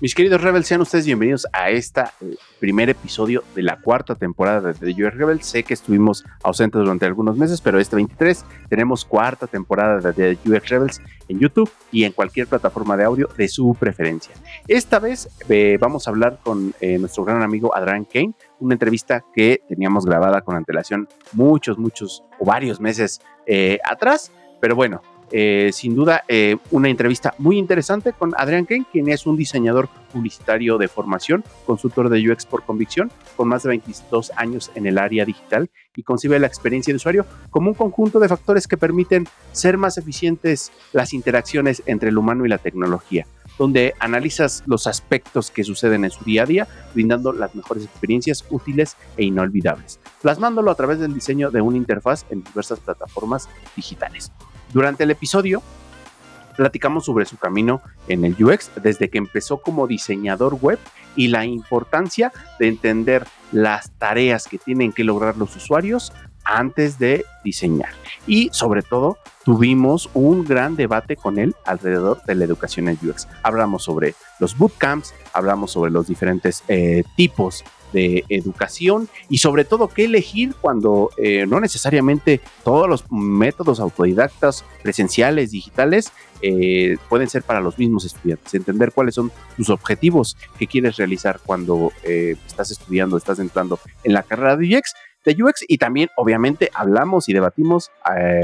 Mis queridos Rebels, sean ustedes bienvenidos a este primer episodio de la cuarta temporada de The UX Rebels. Sé que estuvimos ausentes durante algunos meses, pero este 23 tenemos cuarta temporada de The UX Rebels en YouTube y en cualquier plataforma de audio de su preferencia. Esta vez vamos a hablar con nuestro gran amigo Adrian Kane, una entrevista que teníamos grabada con antelación muchos o varios meses atrás, pero bueno. Sin duda, una entrevista muy interesante con Adrian Kane, quien es un diseñador publicitario de formación, consultor de UX por convicción, con más de 22 años en el área digital y concibe la experiencia de usuario como un conjunto de factores que permiten ser más eficientes las interacciones entre el humano y la tecnología, donde analizas los aspectos que suceden en su día a día, brindando las mejores experiencias útiles e inolvidables, plasmándolo a través del diseño de una interfaz en diversas plataformas digitales. Durante el episodio platicamos sobre su camino en el UX desde que empezó como diseñador web y la importancia de entender las tareas que tienen que lograr los usuarios antes de diseñar. Y sobre todo tuvimos un gran debate con él alrededor de la educación en UX. Hablamos sobre los bootcamps, hablamos sobre los diferentes tipos de educación y sobre todo qué elegir cuando no necesariamente todos los métodos autodidactas presenciales, digitales, pueden ser para los mismos estudiantes. Entender cuáles son tus objetivos que quieres realizar cuando estás estudiando, estás entrando en la carrera de UX y también obviamente hablamos y debatimos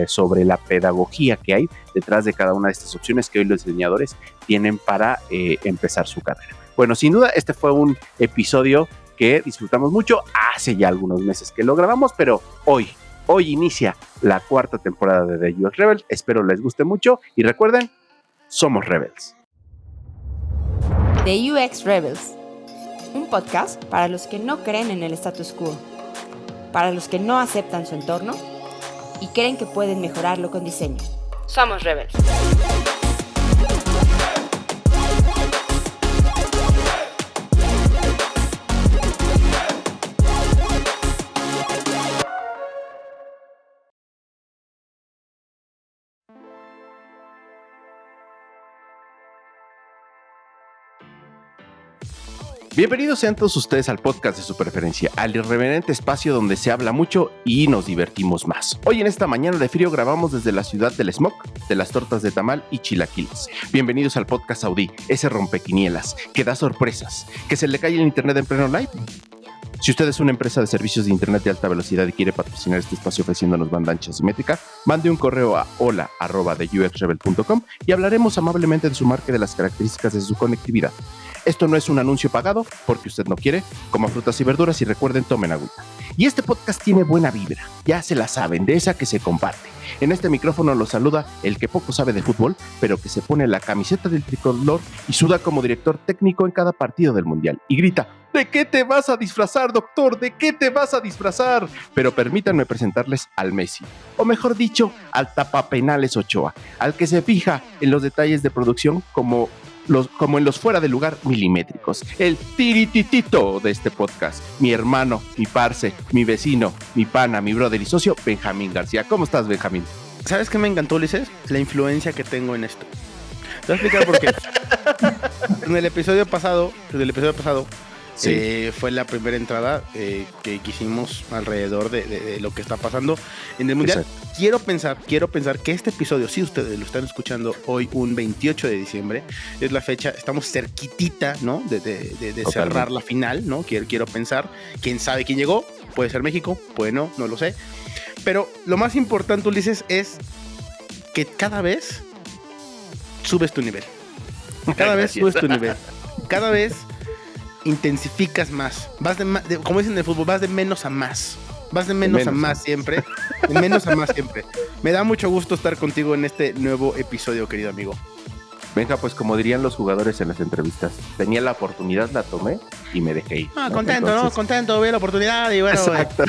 sobre la pedagogía que hay detrás de cada una de estas opciones que hoy los diseñadores tienen para empezar su carrera. Bueno, sin duda este fue un episodio que disfrutamos mucho. Hace ya algunos meses que lo grabamos, pero hoy inicia la cuarta temporada de The UX Rebels. Espero les guste mucho y recuerden, somos Rebels. The UX Rebels, un podcast para los que no creen en el status quo, para los que no aceptan su entorno y creen que pueden mejorarlo con diseño. Somos Rebels. Bienvenidos sean todos ustedes al podcast de su preferencia, al irreverente espacio donde se habla mucho y nos divertimos más. Hoy en esta mañana de frío grabamos desde la ciudad del smog, de las tortas de tamal y chilaquiles. Bienvenidos al podcast Saudí, ese rompequinielas, que da sorpresas, que se le cae el internet en pleno live. Si usted es una empresa de servicios de internet de alta velocidad y quiere patrocinar este espacio ofreciéndonos banda ancha simétrica, mande un correo a hola@theuxrebel.com y hablaremos amablemente de su marca y de las características de su conectividad. Esto no es un anuncio pagado porque usted no quiere, coma frutas y verduras y recuerden, tomen agüita. Y este podcast tiene buena vibra, ya se la saben, de esa que se comparte. En este micrófono lo saluda el que poco sabe de fútbol, pero que se pone la camiseta del tricolor y suda como director técnico en cada partido del mundial. Y grita, ¿de qué te vas a disfrazar, doctor? ¿De qué te vas a disfrazar? Pero permítanme presentarles al Messi, o mejor dicho, al tapapenales Ochoa, al que se fija en los detalles de producción como en los fuera de lugar milimétricos, el tirititito de este podcast, mi hermano, mi parce, mi vecino, mi pana, mi brother y socio, Benjamín García. ¿Cómo estás, Benjamín? ¿Sabes qué me encantó, Ulises? La influencia que tengo en esto. Te voy a explicar por qué. En el episodio pasado, sí. Fue la primera entrada que hicimos alrededor de lo que está pasando en el Mundial. Exacto. Quiero pensar que este episodio, si ustedes lo están escuchando hoy, un 28 de diciembre, es la fecha, estamos cerquitita, ¿no? De cerrar la final, ¿no? Quiero pensar, quién sabe quién llegó, puede ser México, puede no lo sé. Pero lo más importante, Ulises, es que cada vez subes tu nivel. Cada vez subes tu nivel. Cada vez intensificas más. Como dicen en el fútbol, vas de menos a más. Vas de menos a más siempre. De menos a más siempre. Me da mucho gusto estar contigo en este nuevo episodio, querido amigo. Venga, pues como dirían los jugadores en las entrevistas, tenía la oportunidad, la tomé y me dejé ir. Contento, entonces... ¿no? Contento, vi la oportunidad y bueno. Exacto.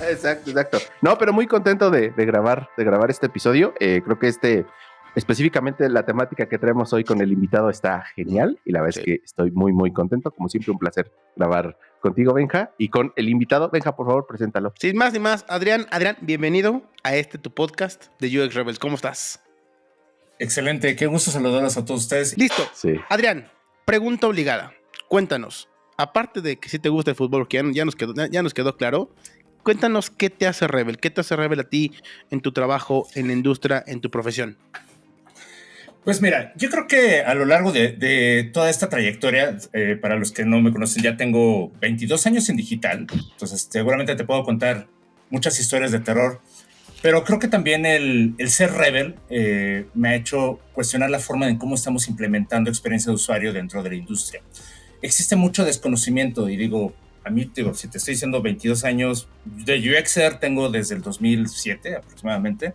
Exacto. No, pero muy contento de grabar este episodio. Creo que específicamente la temática que traemos hoy con el invitado está genial y la verdad es que estoy muy, muy contento. Como siempre, un placer grabar contigo, Benja, y con el invitado. Benja, por favor, preséntalo. Sin más ni más, Adrián, bienvenido a tu podcast de UX Rebels. ¿Cómo estás? Excelente, qué gusto saludarlos a todos ustedes. Listo. Sí. Adrián, Pregunta obligada. Cuéntanos, aparte de que si te gusta el fútbol, que ya nos quedó claro, cuéntanos qué te hace Rebel, qué te hace Rebel a ti en tu trabajo, en la industria, en tu profesión. Pues mira, yo creo que a lo largo de toda esta trayectoria, para los que no me conocen, ya tengo 22 años en digital, entonces seguramente te puedo contar muchas historias de terror, pero creo que también el ser Rebel me ha hecho cuestionar la forma en cómo estamos implementando experiencia de usuario dentro de la industria. Existe mucho desconocimiento y digo, a mí, digo, si te estoy diciendo 22 años de UXer, tengo desde el 2007 aproximadamente,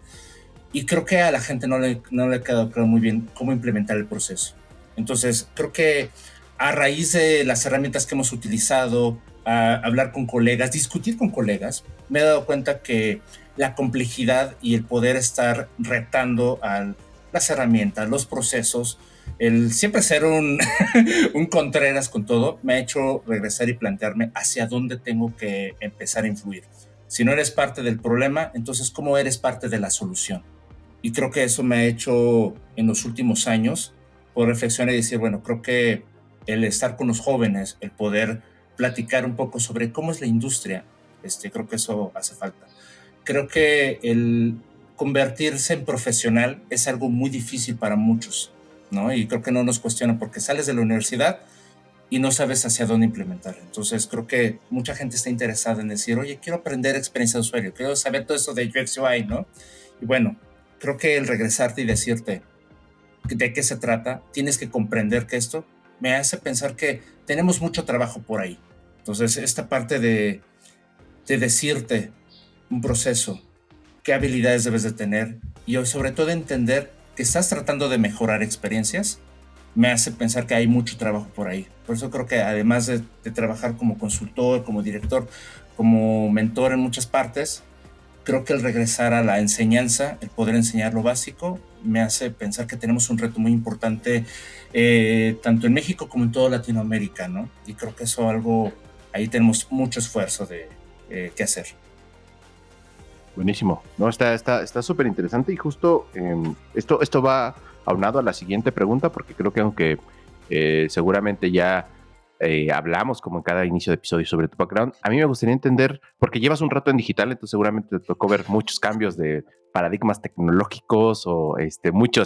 y creo que a la gente no le ha quedado claro muy bien cómo implementar el proceso. Entonces, creo que a raíz de las herramientas que hemos utilizado, a hablar con colegas, discutir con colegas, me he dado cuenta que la complejidad y el poder estar retando a las herramientas, los procesos, el siempre ser un Contreras con todo, me ha hecho regresar y plantearme hacia dónde tengo que empezar a influir. Si no eres parte del problema, entonces ¿cómo eres parte de la solución? Y creo que eso me ha hecho en los últimos años poder reflexionar y decir, bueno, creo que el estar con los jóvenes, el poder platicar un poco sobre cómo es la industria, creo que eso hace falta. Creo que el convertirse en profesional es algo muy difícil para muchos, ¿no? Y creo que no nos cuestionan porque sales de la universidad y no sabes hacia dónde implementar. Entonces creo que mucha gente está interesada en decir, oye, quiero aprender experiencia de usuario, quiero saber todo eso de UX UI, ¿no? Y bueno, creo que el regresarte y decirte de qué se trata, tienes que comprender que esto me hace pensar que tenemos mucho trabajo por ahí. Entonces, esta parte de decirte un proceso, qué habilidades debes de tener y sobre todo entender que estás tratando de mejorar experiencias, me hace pensar que hay mucho trabajo por ahí. Por eso creo que además de trabajar como consultor, como director, como mentor en muchas partes, creo que el regresar a la enseñanza, el poder enseñar lo básico, me hace pensar que tenemos un reto muy importante, tanto en México como en toda Latinoamérica, ¿no? Y creo que eso algo, ahí tenemos mucho esfuerzo que hacer. Buenísimo. No, está súper interesante y justo esto va aunado a la siguiente pregunta, porque creo que aunque seguramente ya hablamos como en cada inicio de episodio sobre tu background, a mí me gustaría entender, porque llevas un rato en digital, entonces seguramente te tocó ver muchos cambios de paradigmas tecnológicos o mucha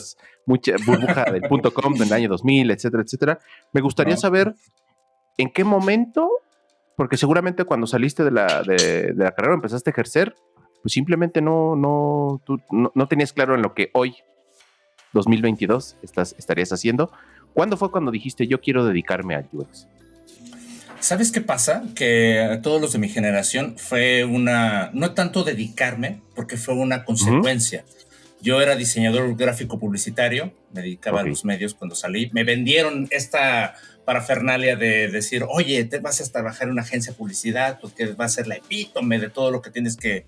burbuja del .com del año 2000, etcétera, etcétera. Me gustaría saber en qué momento, porque seguramente cuando saliste de la carrera empezaste a ejercer, pues simplemente no tenías claro en lo que hoy, 2022, estarías haciendo. ¿Cuándo fue cuando dijiste yo quiero dedicarme al UX? ¿Sabes qué pasa? Que a todos los de mi generación fue no tanto dedicarme, porque fue una consecuencia. Yo era diseñador gráfico publicitario, me dedicaba a los medios cuando salí. Me vendieron esta parafernalia de decir, oye, te vas a trabajar en una agencia de publicidad, porque va a ser la epítome de todo lo que tienes que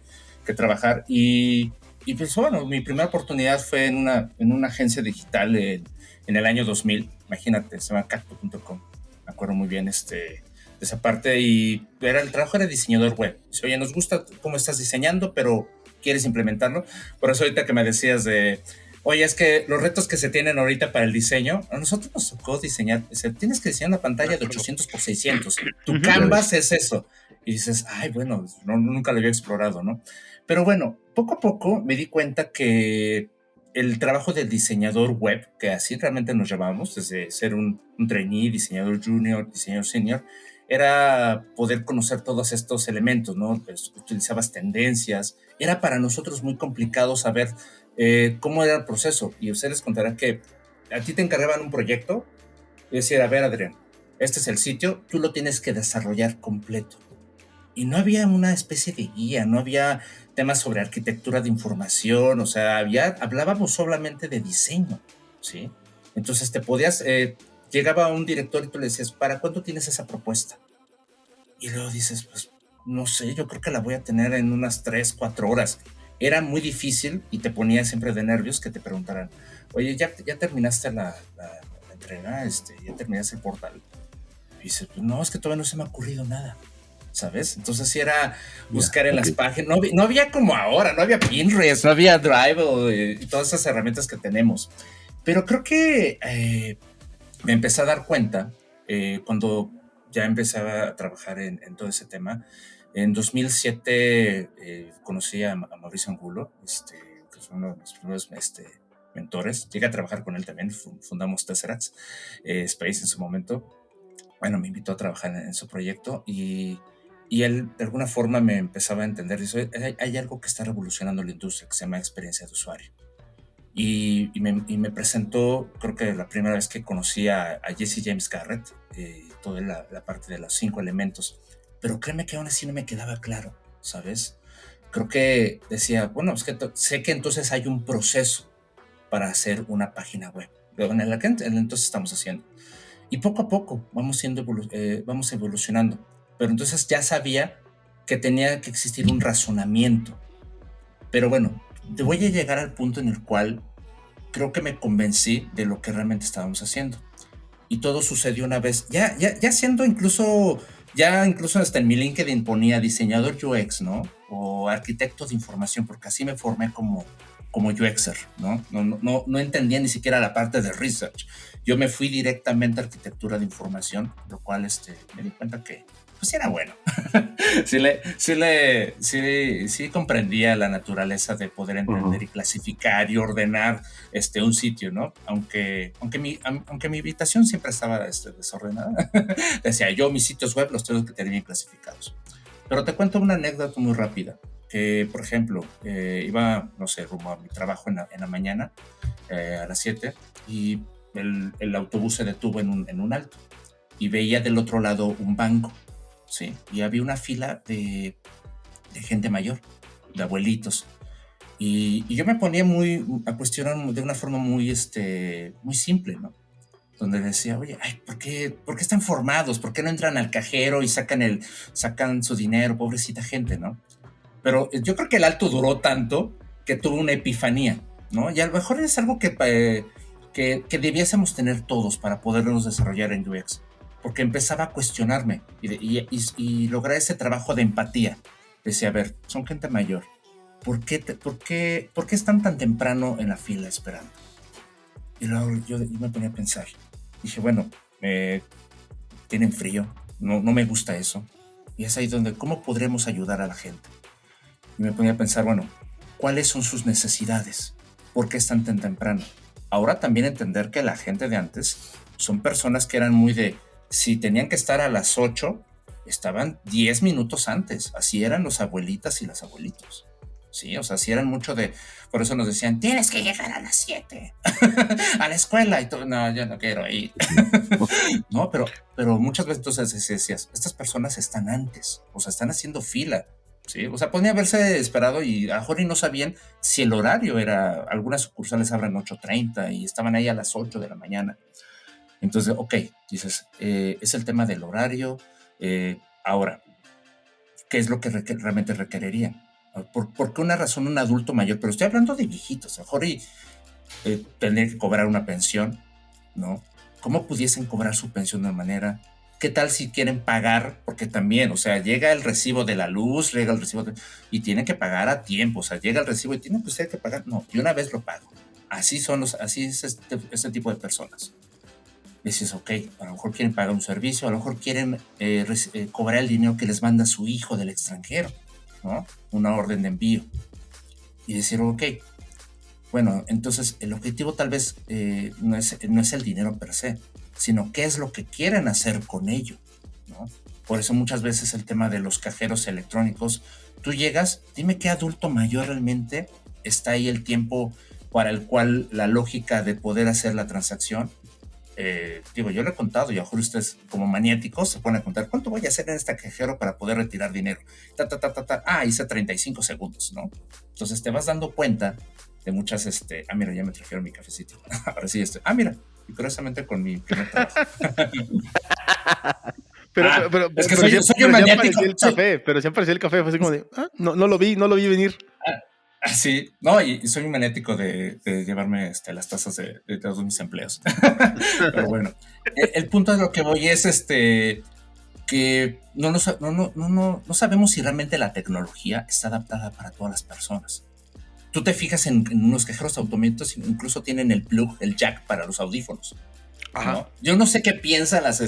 trabajar. Y pues bueno, mi primera oportunidad fue en una agencia digital en el año 2000. Imagínate, se llama Cacto.com. Me acuerdo muy bien de esa parte. Y el trabajo era diseñador web. Dice, oye, nos gusta cómo estás diseñando, pero ¿quieres implementarlo? Por eso ahorita que me decías oye, es que los retos que se tienen ahorita para el diseño, a nosotros nos tocó diseñar, tienes que diseñar una pantalla de 800 por 600. Tu canvas es eso. Y dices, ay, bueno, nunca lo había explorado, ¿no? Pero bueno, poco a poco me di cuenta que el trabajo del diseñador web, que así realmente nos llamábamos, desde ser un trainee, diseñador junior, diseñador senior, era poder conocer todos estos elementos, ¿no? Pues, utilizabas tendencias. Era para nosotros muy complicado saber cómo era el proceso. Y ustedes les contarán que a ti te encargaban un proyecto y decir, a ver, Adrián, este es el sitio, tú lo tienes que desarrollar completo. Y no había una especie de guía, no había temas sobre arquitectura de información, o sea, hablábamos solamente de diseño, ¿sí? Entonces llegaba un director y tú le decías, ¿para cuándo tienes esa propuesta? Y luego dices, pues, no sé, yo creo que la voy a tener en unas 3, 4 horas. Era muy difícil y te ponía siempre de nervios que te preguntaran, oye, ¿ya terminaste la entrega? ¿Ya terminaste el portal? Y dices, pues no, es que todavía no se me ha ocurrido nada, ¿sabes? Entonces sí era buscar en las páginas, no había como ahora, no había Pinterest, no había Drive y todas esas herramientas que tenemos. Pero creo que me empecé a dar cuenta cuando ya empecé a trabajar en todo ese tema. En 2007 conocí a Mauricio Angulo, que fue uno de mis primeros mentores. Llegué a trabajar con él también, fundamos Tesseract Space en su momento. Bueno, me invitó a trabajar en su proyecto y él de alguna forma me empezaba a entender. Dice, hay algo que está revolucionando la industria que se llama experiencia de usuario. Y me presentó, creo que la primera vez que conocí a Jesse James Garrett, toda la parte de los 5 elementos. Pero créeme que aún así no me quedaba claro, ¿sabes? Creo que decía, bueno, es que sé que entonces hay un proceso para hacer una página web. En el que entonces estamos haciendo. Y poco a poco vamos evolucionando. Pero entonces ya sabía que tenía que existir un razonamiento. Pero bueno, te voy a llegar al punto en el cual creo que me convencí de lo que realmente estábamos haciendo. Y todo sucedió una vez, ya siendo incluso hasta en mi LinkedIn ponía diseñador UX, ¿no? O arquitecto de información, porque así me formé como UXer, ¿no? No entendía ni siquiera la parte de research. Yo me fui directamente a arquitectura de información, lo cual me di cuenta que pues era bueno. sí comprendía la naturaleza de poder entender y clasificar y ordenar un sitio, ¿no? Aunque mi habitación siempre estaba desordenada. Decía yo, mis sitios web los tengo que tener bien clasificados. Pero te cuento una anécdota muy rápida. Que, por ejemplo, iba, no sé, rumbo a mi trabajo en la mañana, a las 7, y el autobús se detuvo en un alto. Y veía del otro lado un banco, ¿sí? Y había una fila de gente mayor, de abuelitos. Y yo me ponía a cuestionar de una forma muy simple, ¿no? Donde decía, oye, ¿por qué están formados? ¿Por qué no entran al cajero y sacan su dinero? Pobrecita gente, ¿no? Pero yo creo que el alto duró tanto que tuvo una epifanía, ¿no? Y a lo mejor es algo que debiésemos tener todos para podernos desarrollar en UX, porque empezaba a cuestionarme y lograr ese trabajo de empatía. Decía, a ver, son gente mayor, ¿por qué están tan temprano en la fila esperando? Y luego yo me ponía a pensar. Dije, bueno, tienen frío, no me gusta eso. Y es ahí donde, ¿cómo podremos ayudar a la gente? Y me ponía a pensar, bueno, ¿cuáles son sus necesidades? ¿Por qué están tan temprano? Ahora también entender que la gente de antes son personas que eran muy de, si tenían que estar a las 8, estaban 10 minutos antes. Así eran los abuelitas y los abuelitos. Sí, o sea, sí eran mucho de, por eso nos decían, tienes que llegar a las 7 a la escuela, y todo, no, yo no quiero ir. No, pero muchas veces entonces decías, estas personas están antes, o sea, están haciendo fila, sí, o sea, podía haberse esperado y a lo mejor no sabían si el horario era, algunas sucursales abren 8:30 y estaban ahí a las 8 de la mañana. Entonces, ok, dices, es el tema del horario. Ahora, ¿qué es lo que realmente requerirían? ¿Por qué una razón un adulto mayor? Pero estoy hablando de viejitos, a lo mejor tendrían que cobrar una pensión, ¿no? ¿Cómo pudiesen cobrar su pensión de una manera? ¿Qué tal si quieren pagar? Porque también, o sea, llega el recibo de la luz, llega el recibo y tienen que pagar a tiempo, o sea, llega el recibo y tienen que pagar. No, de una vez lo pago. Así es este tipo de personas. Dices, ok, a lo mejor quieren pagar un servicio, a lo mejor quieren cobrar el dinero que les manda su hijo del extranjero, ¿no? Una orden de envío. Y decir, ok, bueno, entonces el objetivo tal vez no es el dinero per se, sino qué es lo que quieren hacer con ello, ¿no? Por eso muchas veces el tema de los cajeros electrónicos, tú llegas, dime qué adulto mayor realmente está ahí el tiempo para el cual la lógica de poder hacer la transacción. Yo lo he contado y a lo mejor ustedes como maniáticos se ponen a contar cuánto voy a hacer en este cajero para poder retirar dinero. Hice 35 segundos, ¿no? Entonces te vas dando cuenta de muchas, mira, ya me trajeron mi cafecito. Ahora sí, mira, y curiosamente con mi primer trabajo. Pero es que soy un maniático. Pero se apareció el café, fue así como de, no lo vi venir. Sí, no, y soy un maniático de llevarme las tazas de todos mis empleos. Pero bueno, el punto de lo que voy es que no sabemos si realmente la tecnología está adaptada para todas las personas. Tú te fijas en unos cajeros automáticos, incluso tienen el plug, el jack para los audífonos. ¿no? Yo no sé qué piensan las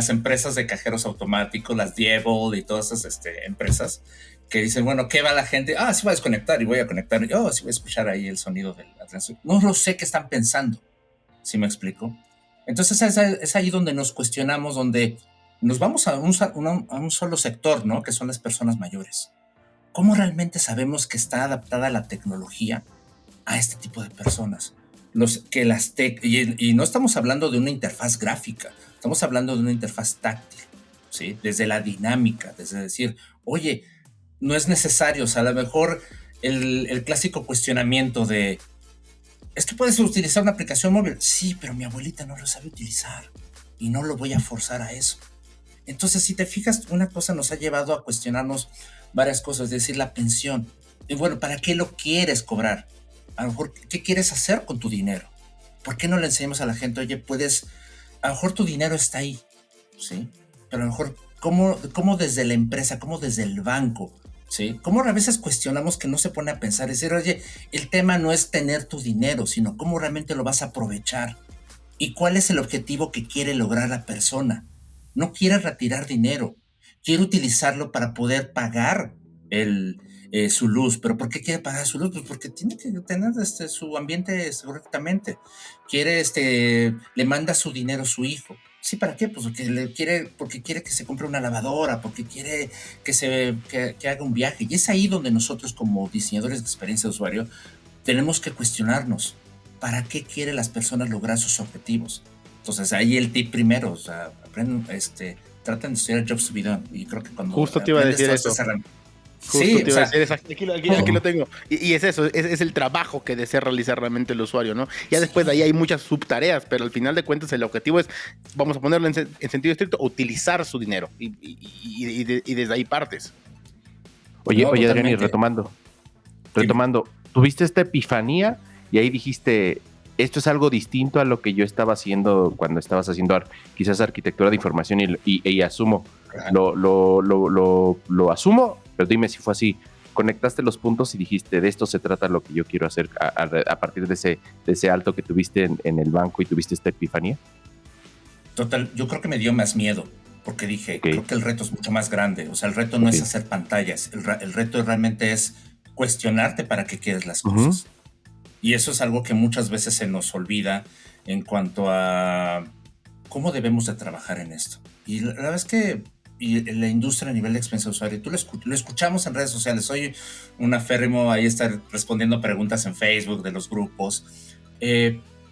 empresas de cajeros automáticos, las Diebold y todas esas empresas que dicen, bueno, ¿qué va la gente? Sí voy a desconectar y voy a conectar. Sí voy a escuchar ahí el sonido de la transmisión. No lo sé qué están pensando, ¿sí me explico? Entonces es ahí donde nos cuestionamos, donde nos vamos a un solo sector, ¿no? Que son las personas mayores. ¿Cómo realmente sabemos que está adaptada la tecnología a este tipo de personas? Y no estamos hablando de una interfaz gráfica, estamos hablando de una interfaz táctil, ¿sí? Desde la dinámica, desde decir, oye, no es necesario, o sea, a lo mejor el clásico cuestionamiento de, ¿es que puedes utilizar una aplicación móvil? Sí, pero mi abuelita no lo sabe utilizar y no lo voy a forzar a eso. Entonces, si te fijas, una cosa nos ha llevado a cuestionarnos varias cosas, es decir, la pensión. Y bueno, ¿para qué lo quieres cobrar? A lo mejor, ¿qué quieres hacer con tu dinero? ¿Por qué no le enseñamos a la gente, oye, a lo mejor tu dinero está ahí, ¿sí? Pero a lo mejor, ¿cómo desde la empresa, cómo desde el banco, ¿sí? ¿Cómo a veces cuestionamos que no se pone a pensar? Es decir, oye, el tema no es tener tu dinero, sino cómo realmente lo vas a aprovechar. ¿Y cuál es el objetivo que quiere lograr la persona? No quiere retirar dinero, quiere utilizarlo para poder pagar su luz. ¿Pero por qué quiere pagar su luz? Pues porque tiene que tener su ambiente correctamente. Le manda su dinero a su hijo. ¿Sí? ¿Para qué? Pues porque quiere que se compre una lavadora, porque quiere que haga un viaje. Y es ahí donde nosotros, como diseñadores de experiencia de usuario, tenemos que cuestionarnos para qué quieren las personas lograr sus objetivos. Entonces ahí el tip primero, o sea, traten de estudiar Jobs to be done. Y creo que cuando justo te iba a decir eso. Justo te iba a decir eso. Aquí lo tengo. Y es eso, es el trabajo que desea realizar realmente el usuario, ¿no? Ya después de ahí hay muchas subtareas, pero al final de cuentas el objetivo es, vamos a ponerlo en sentido estricto, utilizar su dinero. Y desde ahí partes. Oye, Adrián, y retomando, tuviste esta epifanía y ahí dijiste, esto es algo distinto a lo que yo estaba haciendo cuando estabas haciendo quizás arquitectura de información y asumo, lo asumo, pero dime si fue así. Conectaste los puntos y dijiste, de esto se trata lo que yo quiero hacer a partir de ese alto que tuviste en el banco y tuviste esta epifanía. Total, yo creo que me dio más miedo, porque dije, creo que el reto es mucho más grande. O sea, el reto no es hacer pantallas, el reto realmente es cuestionarte para qué quieres las cosas. Y eso es algo que muchas veces se nos olvida en cuanto a cómo debemos de trabajar en esto. Y la verdad es que la industria a nivel de experiencia de usuario, lo escuchamos en redes sociales. Soy un aférrimo ahí estar respondiendo preguntas en Facebook de los grupos.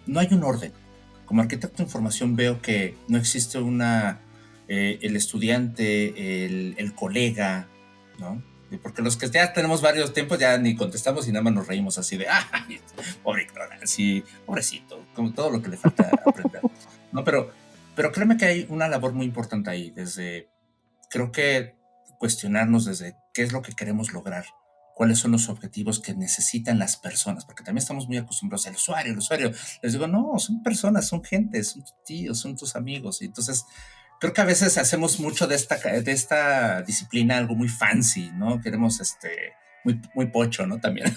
No hay un orden. Como arquitecto de información veo que no existe el estudiante, el colega, ¿no? Porque los que ya tenemos varios tiempos ya ni contestamos y nada más nos reímos así de pobre ignorancia, pobrecito, como todo lo que le falta aprender. No, pero créeme que hay una labor muy importante ahí, creo que cuestionarnos desde qué es lo que queremos lograr, cuáles son los objetivos que necesitan las personas, porque también estamos muy acostumbrados al usuario. Les digo, no, son personas, son gente, son tus tíos, son tus amigos, y entonces creo que a veces hacemos mucho de esta disciplina algo muy fancy, ¿no? Queremos muy pocho, ¿no? También.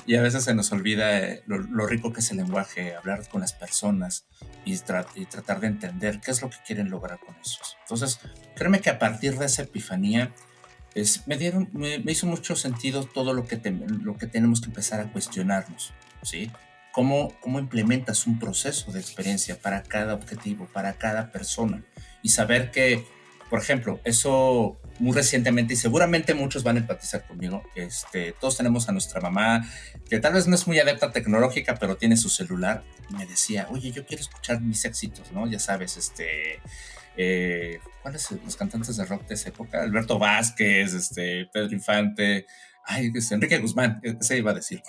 Y a veces se nos olvida lo rico que es el lenguaje, hablar con las personas y tratar de entender qué es lo que quieren lograr con eso. Entonces, créeme que a partir de esa epifanía me hizo mucho sentido todo lo que tenemos que empezar a cuestionarnos, ¿sí? ¿Cómo implementas un proceso de experiencia para cada objetivo, para cada persona? Y saber que, por ejemplo, eso muy recientemente, y seguramente muchos van a empatizar conmigo, todos tenemos a nuestra mamá, que tal vez no es muy adepta tecnológica, pero tiene su celular, y me decía, oye, yo quiero escuchar mis éxitos, ¿no? Ya sabes, ¿cuáles son los cantantes de rock de esa época? Alberto Vázquez, Pedro Infante, Enrique Guzmán, ese iba a decir.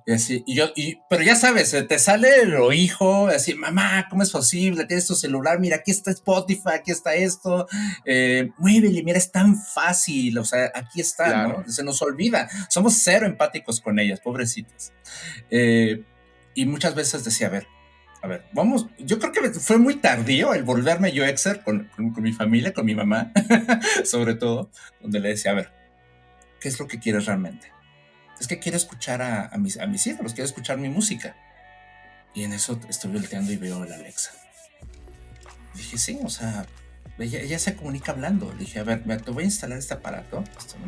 Pero ya sabes, te sale el hijo, así, mamá, ¿cómo es posible? Tienes tu celular, mira, aquí está Spotify, aquí está esto, muévele, mira, es tan fácil, o sea, aquí está, claro. ¿No? Se nos olvida, somos cero empáticos con ellas, pobrecitas. Y muchas veces decía, a ver, vamos, yo creo que fue muy tardío el volverme UXer con mi familia, con mi mamá, sobre todo, donde le decía, a ver, ¿qué es lo que quieres realmente? Es que quiero escuchar a mis ídolos, quiero escuchar mi música. Y en eso estoy volteando y veo la Alexa. Dije, sí, o sea, ella se comunica hablando. Le dije, a ver, te voy a instalar este aparato.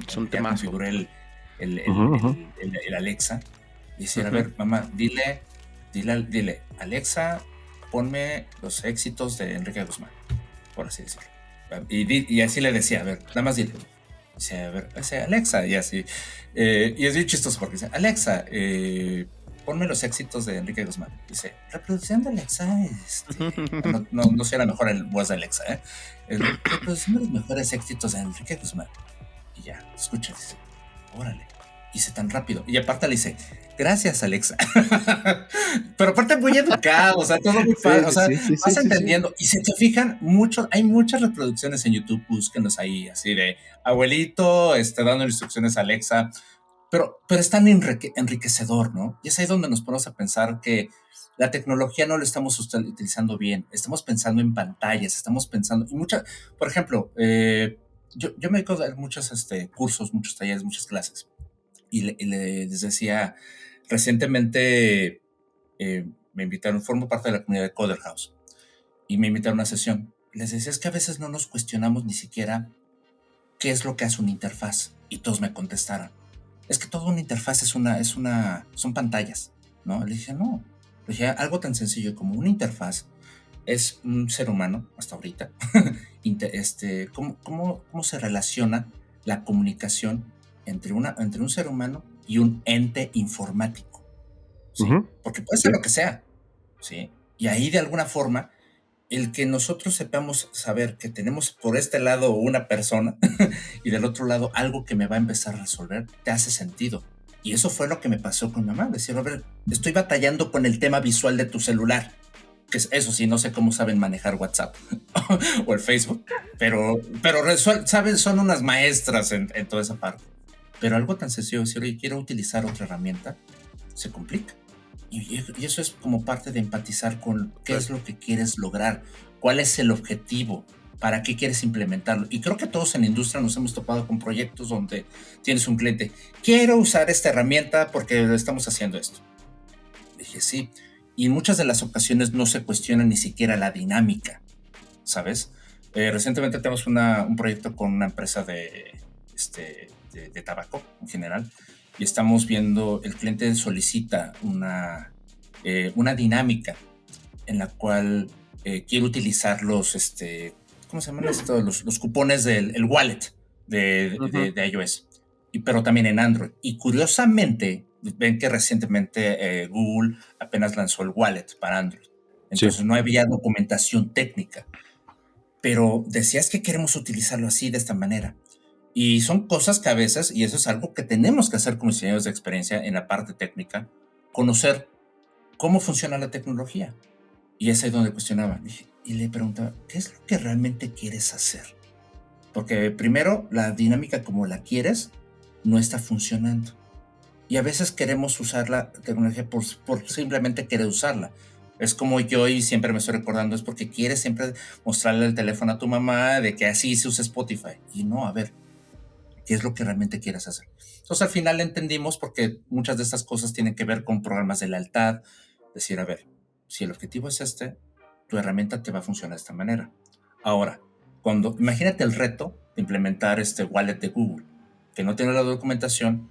Es un ya temazo. configuré el Alexa. Y decir, a Ujú. ver, mamá, dile, Alexa, ponme los éxitos de Enrique Guzmán, por así decirlo. Y así le decía, a ver, nada más dile. Dice, a ver, dice, Alexa, y así. Y es bien chistoso porque dice, Alexa, ponme los éxitos de Enrique Guzmán. Dice, reproducción de Alexa, no sé la mejor voz de Alexa, reproducción de los mejores éxitos de Enrique Guzmán. Y ya, escucha, dice, órale. Hice tan rápido. Y aparte le dice, gracias, Alexa. Pero aparte muy educado, o sea, todo muy fácil. O sea, vas entendiendo. Y si te fijan, hay muchas reproducciones en YouTube, búsquenlos ahí, así de abuelito, dando instrucciones a Alexa. Pero es tan enriquecedor, ¿no? Y es ahí donde nos ponemos a pensar que la tecnología no la estamos utilizando bien. Estamos pensando en pantallas, estamos pensando. Y por ejemplo, yo me dedico a dar muchos cursos, muchos talleres, muchas clases. Y les decía, recientemente me invitaron, formo parte de la comunidad de Coder House, y me invitaron a una sesión. Les decía, es que a veces no nos cuestionamos ni siquiera qué es lo que hace una interfaz. Y todos me contestaron, es que toda una interfaz son pantallas, ¿no? Le dije, no. Le dije, algo tan sencillo como una interfaz es un ser humano, hasta ahorita, ¿cómo se relaciona la comunicación entre un ser humano y un ente informático? ¿Sí? Porque puede ser lo que sea, ¿sí? Y ahí de alguna forma, el que nosotros sepamos saber que tenemos por este lado una persona y del otro lado algo que me va a empezar a resolver, te hace sentido. Y eso fue lo que me pasó con mi mamá. Decía, a ver, estoy batallando con el tema visual de tu celular. Que eso sí, no sé cómo saben manejar WhatsApp o el Facebook, pero saben, son unas maestras en toda esa parte. Pero algo tan sencillo, decir, oye, quiero utilizar otra herramienta, se complica. Y eso es como parte de empatizar con qué es lo que quieres lograr, cuál es el objetivo, para qué quieres implementarlo. Y creo que todos en la industria nos hemos topado con proyectos donde tienes un cliente, quiero usar esta herramienta porque estamos haciendo esto. Dije, sí. Y en muchas de las ocasiones no se cuestiona ni siquiera la dinámica, ¿sabes? Recientemente tenemos un proyecto con una empresa de tabaco en general, y estamos viendo, el cliente solicita una dinámica en la cual quiere utilizar ¿cómo se llaman esto? Los cupones del wallet de iOS, pero también en Android. Y curiosamente, ven que recientemente Google apenas lanzó el wallet para Android. Entonces no había documentación técnica. Pero decías que queremos utilizarlo así, de esta manera. Y son cosas que a veces, y eso es algo que tenemos que hacer como diseñadores de experiencia en la parte técnica, conocer cómo funciona la tecnología. Y es ahí donde cuestionaba. Y le preguntaba, ¿qué es lo que realmente quieres hacer? Porque primero, la dinámica como la quieres no está funcionando. Y a veces queremos usar la tecnología por simplemente querer usarla. Es como yo, y siempre me estoy recordando, es porque quieres siempre mostrarle el teléfono a tu mamá de que así se usa Spotify. Y no, a ver, ¿qué es lo que realmente quieres hacer? Entonces al final entendimos, porque muchas de estas cosas tienen que ver con programas de lealtad. Decir, a ver, si el objetivo es tu herramienta te va a funcionar de esta manera. Ahora, imagínate el reto de implementar este wallet de Google, que no tiene la documentación,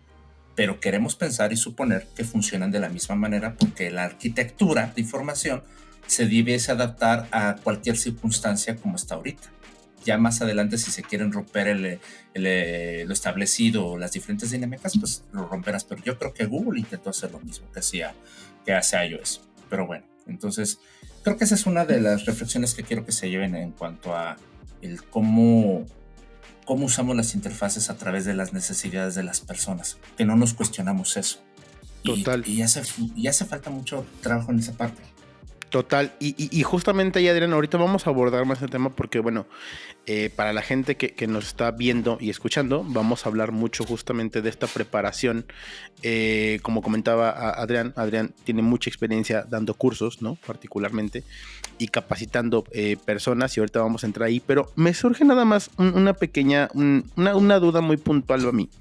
pero queremos pensar y suponer que funcionan de la misma manera, porque la arquitectura de información se debiese adaptar a cualquier circunstancia como está ahorita. Ya más adelante, si se quieren romper lo establecido o las diferentes dinámicas, pues lo romperás. Pero yo creo que Google intentó hacer lo mismo que hace iOS. Pero bueno, entonces creo que esa es una de las reflexiones que quiero que se lleven en cuanto a el cómo usamos las interfaces a través de las necesidades de las personas, que no nos cuestionamos eso. Total. Y hace falta mucho trabajo en esa parte. Total, y justamente ahí, Adrián, ahorita vamos a abordar más el tema porque, bueno, para la gente que nos está viendo y escuchando, vamos a hablar mucho justamente de esta preparación. Como comentaba Adrián tiene mucha experiencia dando cursos, ¿no? Particularmente, y capacitando personas, y ahorita vamos a entrar ahí, pero me surge nada más una pequeña, una duda muy puntual a mí.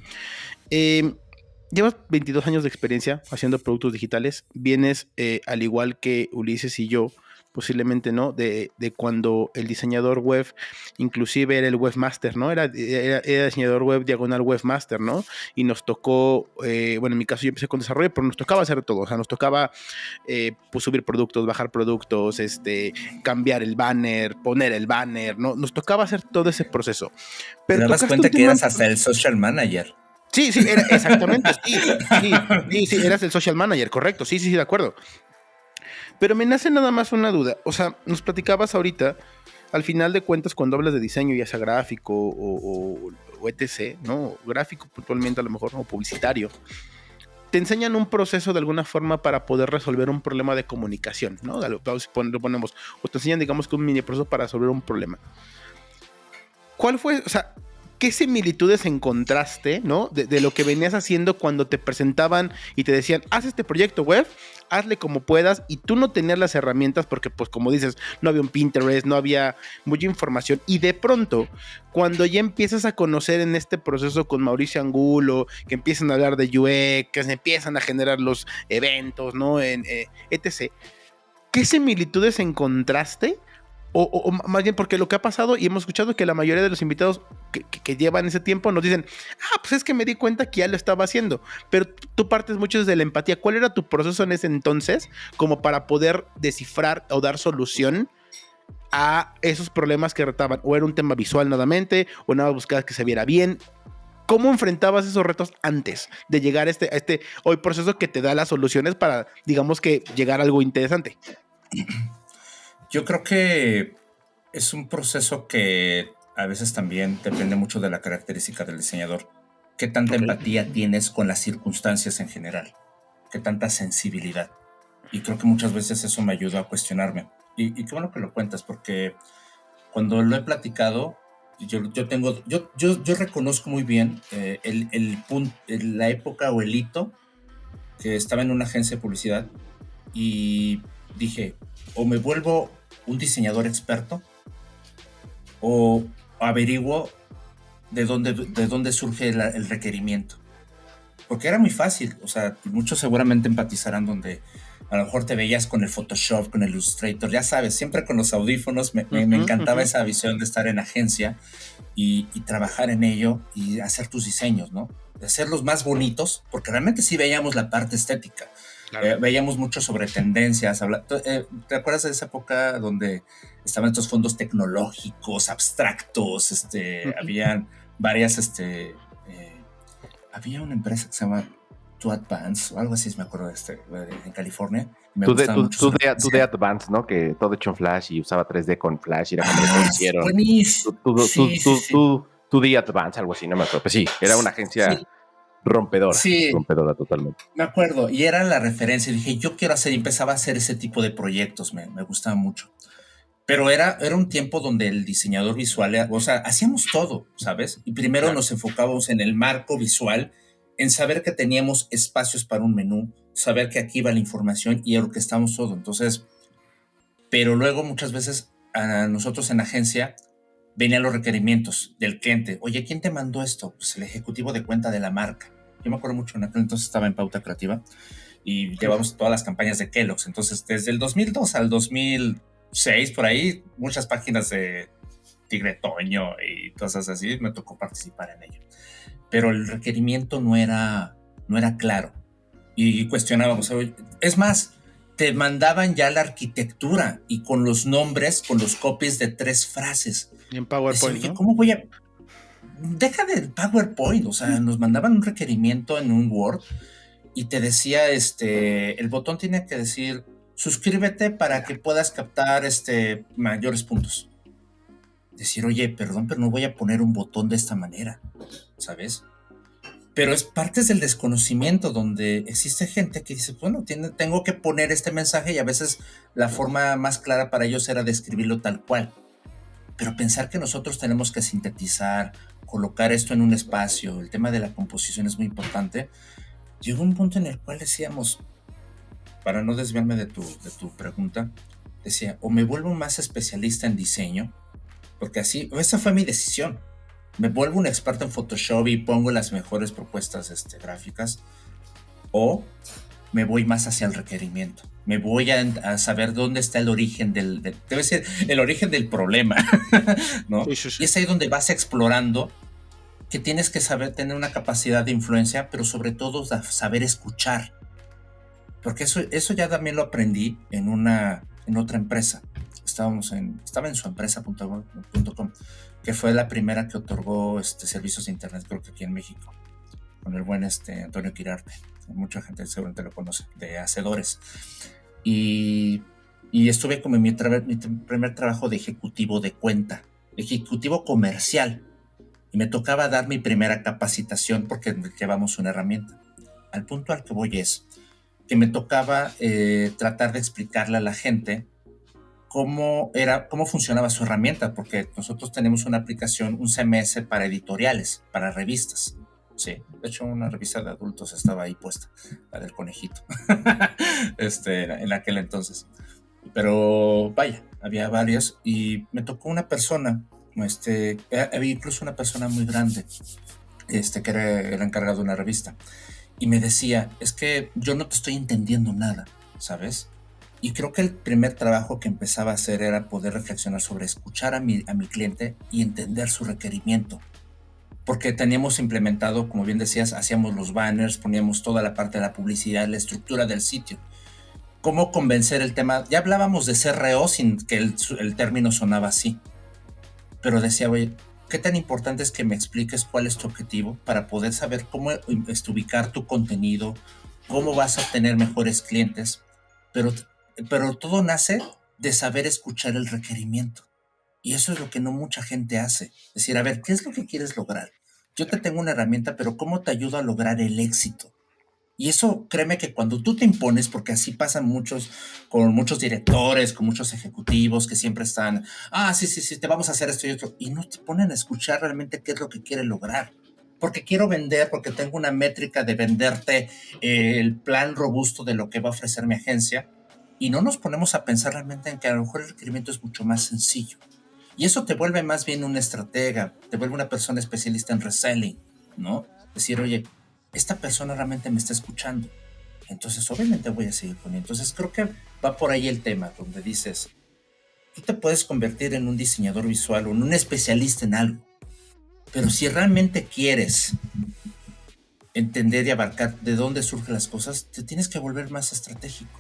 llevas 22 años de experiencia haciendo productos digitales. Vienes, al igual que Ulises y yo, posiblemente, ¿no? De cuando el diseñador web, inclusive era el webmaster, ¿no? Era diseñador web diagonal webmaster, ¿no? Y nos tocó, bueno, en mi caso yo empecé con desarrollo, pero nos tocaba hacer todo. O sea, nos tocaba pues subir productos, bajar productos, cambiar el banner, poner el banner, ¿no? Nos tocaba hacer todo ese proceso. Pero te das cuenta que eras hasta el social manager. Sí, era, exactamente, sí, eras el social manager, correcto, sí, de acuerdo. Pero me nace nada más una duda, o sea, nos platicabas ahorita, al final de cuentas, cuando hablas de diseño, ya sea gráfico o etc., ¿no? Gráfico puntualmente a lo mejor, o publicitario, te enseñan un proceso de alguna forma para poder resolver un problema de comunicación, ¿no? Lo ponemos, o te enseñan, digamos, que un mini proceso para resolver un problema. ¿Cuál fue, o sea, qué similitudes encontraste, ¿no? De lo que venías haciendo cuando te presentaban y te decían, haz este proyecto web, hazle como puedas, y tú no tenías las herramientas porque, pues, como dices, no había un Pinterest, no había mucha información, y de pronto, cuando ya empiezas a conocer en este proceso con Mauricio Angulo, que empiezan a hablar de UX, que se empiezan a generar los eventos, ¿no? etc., ¿qué similitudes encontraste? O más bien, porque lo que ha pasado, y hemos escuchado que la mayoría de los invitados que llevan ese tiempo nos dicen, pues es que me di cuenta que ya lo estaba haciendo, pero tú partes mucho desde la empatía. ¿Cuál era tu proceso en ese entonces como para poder descifrar o dar solución a esos problemas que retaban? ¿O era un tema visual nuevamente, o nada, buscabas que se viera bien? ¿Cómo enfrentabas esos retos antes de llegar a este hoy proceso que te da las soluciones para, digamos, que llegar a algo interesante? Yo creo que es un proceso que a veces también depende mucho de la característica del diseñador. ¿Qué tanta empatía tienes con las circunstancias en general? ¿Qué tanta sensibilidad? Y creo que muchas veces eso me ayuda a cuestionarme. Y qué bueno que lo cuentas, porque cuando lo he platicado, yo reconozco muy bien la época o el hito que estaba en una agencia de publicidad y dije, o me vuelvo un diseñador experto o averiguo de dónde surge el requerimiento. Porque era muy fácil, o sea, muchos seguramente empatizarán donde a lo mejor te veías con el Photoshop, con el Illustrator, ya sabes, siempre con los audífonos. Me encantaba esa visión de estar en agencia y trabajar en ello y hacer tus diseños, ¿no? De hacerlos más bonitos, porque realmente sí veíamos la parte estética. Claro. Veíamos mucho sobre tendencias. ¿Te acuerdas de esa época donde estaban estos fondos tecnológicos, abstractos? Habían varias, había una empresa que se llama To Advance o algo así, me acuerdo, en California. Tú de Advance, ¿no? Que todo hecho en Flash y usaba 3D con Flash y era como lo hicieron. Tú de Advance, algo así, no me acuerdo. Pues sí, era una agencia rompedora. Sí. Rompedora totalmente. Me acuerdo, y era la referencia. Dije, yo quiero hacer, y empezaba a hacer ese tipo de proyectos, me gustaba mucho. Pero era un tiempo donde el diseñador visual, o sea, hacíamos todo, ¿sabes? Y primero nos enfocábamos en el marco visual, en saber que teníamos espacios para un menú, saber que aquí iba la información y orquestamos todo. Entonces, pero luego muchas veces a nosotros en la agencia venían los requerimientos del cliente. Oye, ¿quién te mandó esto? Pues el ejecutivo de cuenta de la marca. Yo me acuerdo mucho, en aquel entonces estaba en Pauta Creativa y llevamos todas las campañas de Kellogg's. Entonces, desde el 2002 al 2006, por ahí, muchas páginas de Tigre Toño y cosas así, me tocó participar en ello. Pero el requerimiento no era claro y cuestionábamos. Es más, te mandaban ya la arquitectura y con los nombres, con los copies de 3 frases. Y en PowerPoint, decía, ¿no? ¿Cómo voy a...? Deja del PowerPoint, o sea, nos mandaban un requerimiento en un Word y te decía, el botón tiene que decir, suscríbete para que puedas captar mayores puntos. Decir, oye, perdón, pero no voy a poner un botón de esta manera, ¿sabes? Pero es parte del desconocimiento donde existe gente que dice, bueno, tengo que poner este mensaje y a veces la forma más clara para ellos era describirlo tal cual. Pero pensar que nosotros tenemos que sintetizar, colocar esto en un espacio, el tema de la composición es muy importante. Llegó un punto en el cual decíamos, para no desviarme de tu pregunta, decía, o me vuelvo más especialista en diseño, porque así, esa fue mi decisión. me vuelvo un experto en Photoshop y pongo las mejores propuestas gráficas, o me voy más hacia el requerimiento. Me voy a saber dónde está el origen debe ser el origen del problema, ¿no? Sí. Y es ahí donde vas explorando, que tienes que saber tener una capacidad de influencia, pero sobre todo saber escuchar. Porque eso ya también lo aprendí en otra empresa. Estaba en su empresa.com, que fue la primera que otorgó servicios de internet, creo que aquí en México, con el buen Antonio Quirarte. Mucha gente seguramente lo conoce, de Hacedores. Y estuve como en mi primer trabajo de ejecutivo de cuenta, ejecutivo comercial. Y me tocaba dar mi primera capacitación porque llevamos una herramienta. Al punto al que voy es que me tocaba tratar de explicarle a la gente cómo funcionaba su herramienta, porque nosotros tenemos una aplicación, un CMS para editoriales, para revistas. Sí, de hecho una revista de adultos estaba ahí puesta, la del conejito, en aquel entonces. Pero vaya, había varios y me tocó una persona, había incluso una persona muy grande, que era encargado de una revista. Y me decía, es que yo no te estoy entendiendo nada, ¿sabes? Y creo que el primer trabajo que empezaba a hacer era poder reflexionar sobre escuchar a mi cliente y entender su requerimiento. Porque teníamos implementado, como bien decías, hacíamos los banners, poníamos toda la parte de la publicidad, la estructura del sitio. ¿Cómo convencer el tema? Ya hablábamos de CRO sin que el término sonaba así. Pero decía, oye, ¿qué tan importante es que me expliques cuál es tu objetivo para poder saber cómo ubicar tu contenido, cómo vas a obtener mejores clientes? Pero todo nace de saber escuchar el requerimiento. Y eso es lo que no mucha gente hace. Es decir, a ver, ¿qué es lo que quieres lograr? Yo te tengo una herramienta, pero ¿cómo te ayudo a lograr el éxito? Y eso, créeme que cuando tú te impones, porque así pasan con muchos directores, con muchos ejecutivos que siempre están, sí, te vamos a hacer esto y otro, y no te ponen a escuchar realmente qué es lo que quieren lograr. Porque quiero vender, porque tengo una métrica de venderte el plan robusto de lo que va a ofrecer mi agencia, y no nos ponemos a pensar realmente en que a lo mejor el requerimiento es mucho más sencillo. Y eso te vuelve más bien un estratega, te vuelve una persona especialista en reselling, ¿no? Decir, oye, esta persona realmente me está escuchando, entonces obviamente voy a seguir con él. Entonces creo que va por ahí el tema, donde dices, tú te puedes convertir en un diseñador visual o en un especialista en algo, pero si realmente quieres entender y abarcar de dónde surgen las cosas, te tienes que volver más estratégico,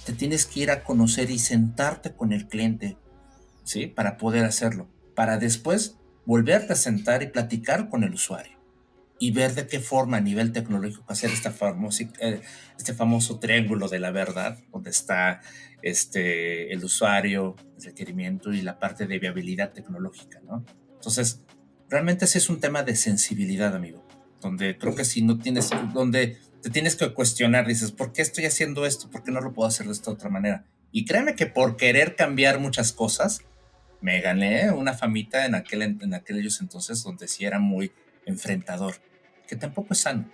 te tienes que ir a conocer y sentarte con el cliente, ¿sí? Para poder hacerlo, para después volverte a sentar y platicar con el usuario y ver de qué forma a nivel tecnológico hacer este famoso triángulo de la verdad, donde está el usuario, el requerimiento y la parte de viabilidad tecnológica, ¿no? Entonces, realmente ese es un tema de sensibilidad, amigo, donde creo que si no tienes, donde te tienes que cuestionar, dices, ¿por qué estoy haciendo esto? ¿Por qué no lo puedo hacer de esta otra manera? Y créeme que por querer cambiar muchas cosas, me gané una famita en aquellos entonces donde sí era muy enfrentador, que tampoco es sano,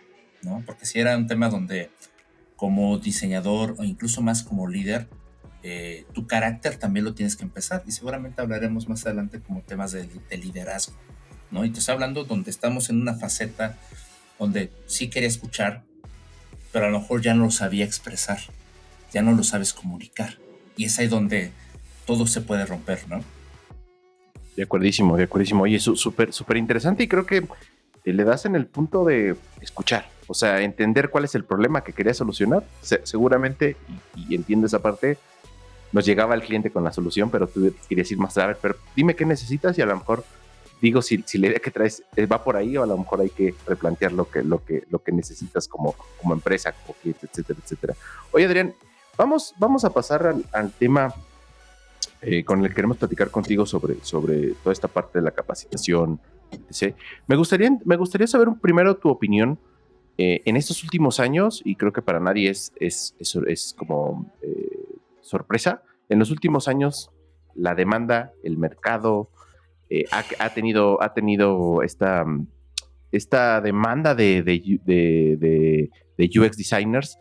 ¿no? Porque sí era un tema donde como diseñador o incluso más como líder, tu carácter también lo tienes que empezar, y seguramente hablaremos más adelante como temas de liderazgo, ¿no? Y te estoy hablando donde estamos en una faceta donde sí quería escuchar, pero a lo mejor ya no lo sabía expresar, ya no lo sabes comunicar, y es ahí donde todo se puede romper, ¿no? De acuerdísimo. Oye, es súper interesante, y creo que le das en el punto de escuchar, o sea, entender cuál es el problema que quería solucionar. Seguramente, y entiendo esa parte, nos llegaba el cliente con la solución, pero tú querías ir más a ver, pero dime qué necesitas, y a lo mejor digo si la idea que traes va por ahí, o a lo mejor hay que replantear lo que necesitas como empresa, como cliente, etcétera, etcétera. Oye, Adrián, vamos a pasar al tema con el que queremos platicar contigo sobre toda esta parte de la capacitación. ¿Sí? Me gustaría saber primero tu opinión en estos últimos años, y creo que para nadie es como sorpresa. En los últimos años, la demanda, el mercado ha tenido esta demanda de UX designers.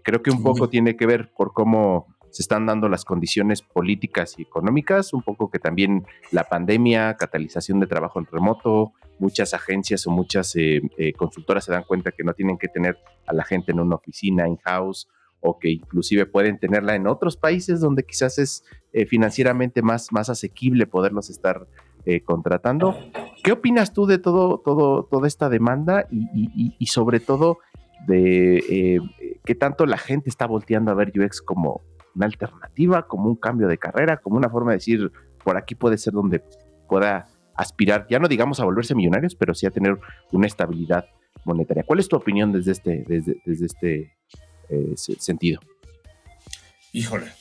Creo que un poco tiene que ver por cómo se están dando las condiciones políticas y económicas, un poco que también la pandemia, catalización de trabajo en remoto, muchas agencias o muchas consultoras se dan cuenta que no tienen que tener a la gente en una oficina in-house, o que inclusive pueden tenerla en otros países donde quizás es financieramente más asequible poderlos estar contratando. ¿Qué opinas tú de toda esta demanda y sobre todo de qué tanto la gente está volteando a ver UX como una alternativa, como un cambio de carrera, como una forma de decir, por aquí puede ser donde pueda aspirar, ya no digamos a volverse millonarios, pero sí a tener una estabilidad monetaria? ¿Cuál es tu opinión desde este sentido? Híjole,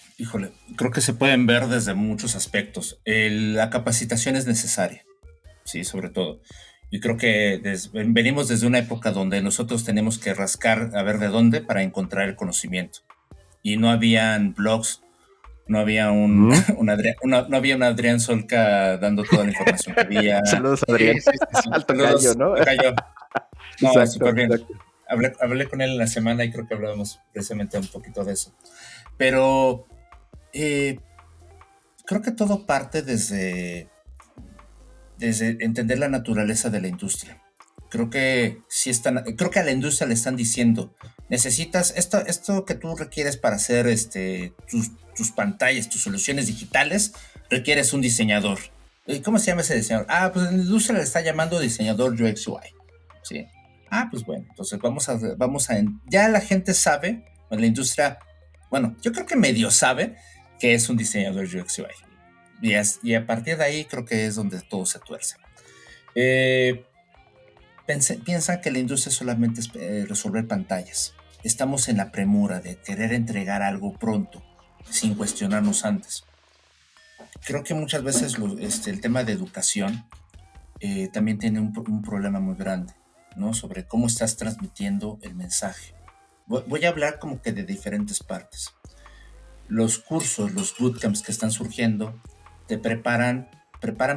creo que se pueden ver desde muchos aspectos. La capacitación es necesaria, sí, sobre todo. Y creo que venimos desde una época donde nosotros tenemos que rascar a ver de dónde para encontrar el conocimiento. Y no habían blogs, no había no había un Adrián Solca dando toda la información que había. Saludos, Adrián. Sí. Alto callo, ¿no? No, exacto, súper bien. Exacto. Hablé con él en la semana y creo que hablábamos precisamente un poquito de eso. Pero creo que todo parte desde entender la naturaleza de la industria. Creo que a la industria le están diciendo, necesitas esto que tú requieres para hacer tus pantallas, tus soluciones digitales, requieres un diseñador. ¿Cómo se llama ese diseñador? Pues la industria le está llamando diseñador UX UI. ¿Sí? Pues bueno, entonces ya la gente sabe, la industria, bueno, yo creo que medio sabe que es un diseñador UX UI. Y a partir de ahí creo que es donde todo se tuerce. Piensan que la industria solamente es resolver pantallas. Estamos en la premura de querer entregar algo pronto, sin cuestionarnos antes. Creo que muchas veces el tema de educación también tiene un problema muy grande, ¿no? Sobre cómo estás transmitiendo el mensaje. Voy a hablar como que de diferentes partes. Los cursos, los bootcamps que están surgiendo, te preparan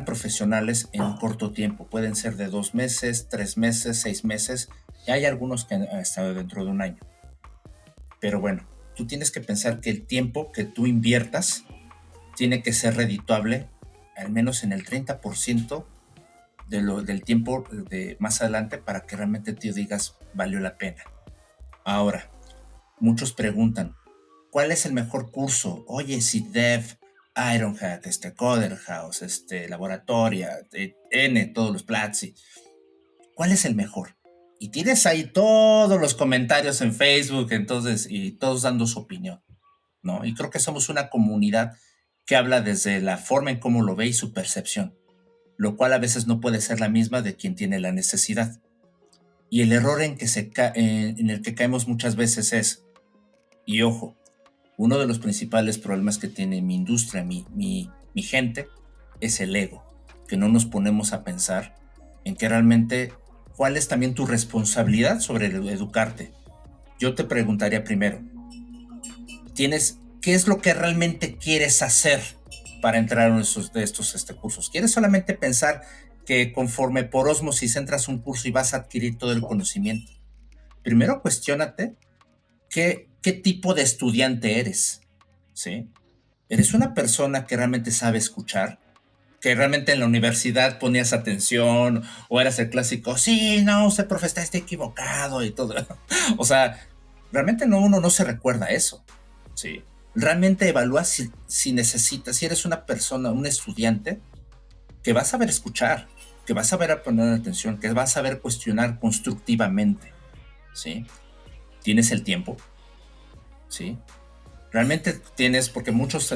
profesionales en un corto tiempo. Pueden ser de 2 meses, 3 meses, 6 meses. Y hay algunos que han estado dentro de un año. Pero bueno, tú tienes que pensar que el tiempo que tú inviertas tiene que ser redituable al menos en el 30% del tiempo de más adelante para que realmente te digas valió la pena. Ahora, muchos preguntan, ¿cuál es el mejor curso? Oye, si Dev, Ironhack, Coder House, Laboratoria, N, todos los Platzi. ¿Cuál es el mejor? Y tienes ahí todos los comentarios en Facebook, entonces, y todos dando su opinión, ¿no? Y creo que somos una comunidad que habla desde la forma en cómo lo ve y su percepción, lo cual a veces no puede ser la misma de quien tiene la necesidad. Y el error en el que caemos muchas veces es, y ojo, uno de los principales problemas que tiene mi industria, mi gente, es el ego, que no nos ponemos a pensar en que realmente cuál es también tu responsabilidad sobre educarte. Yo te preguntaría primero, ¿qué es lo que realmente quieres hacer para entrar en estos cursos? ¿Quieres solamente pensar que conforme por ósmosis entras a un curso y vas a adquirir todo el conocimiento? Primero cuestiónate qué tipo de estudiante eres, ¿sí? ¿Eres una persona que realmente sabe escuchar? ¿Que realmente en la universidad ponías atención? ¿O eras el clásico, sí, no, usted, profe, está equivocado y todo? O sea, realmente uno no se recuerda eso, ¿sí? Realmente evalúa si necesitas, si eres una persona, un estudiante que va a saber escuchar, que va a saber poner atención, que va a saber cuestionar constructivamente, ¿sí? ¿Tienes el tiempo? ¿Sí? Realmente tienes, porque muchos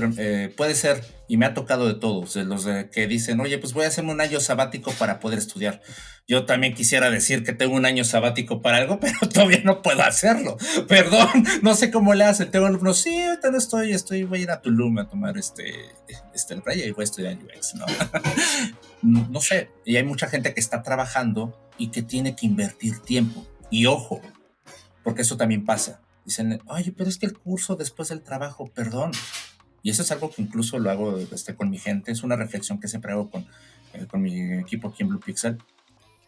puede ser, y me ha tocado de todos, de los que dicen, oye, pues voy a hacerme un año sabático para poder estudiar. Yo también quisiera decir que tengo un año sabático para algo, pero todavía no puedo hacerlo. Perdón, no sé cómo le hacen. Tengo alumnos, sí, ahorita no voy a ir a Tulum a tomar el playa y voy a estudiar UX, ¿no? No sé, y hay mucha gente que está trabajando y que tiene que invertir tiempo. Y ojo, porque eso también pasa. Dicen, oye, pero es que el curso después del trabajo, perdón. Y eso es algo que incluso lo hago con mi gente. Es una reflexión que siempre hago con mi equipo aquí en Blue Pixel,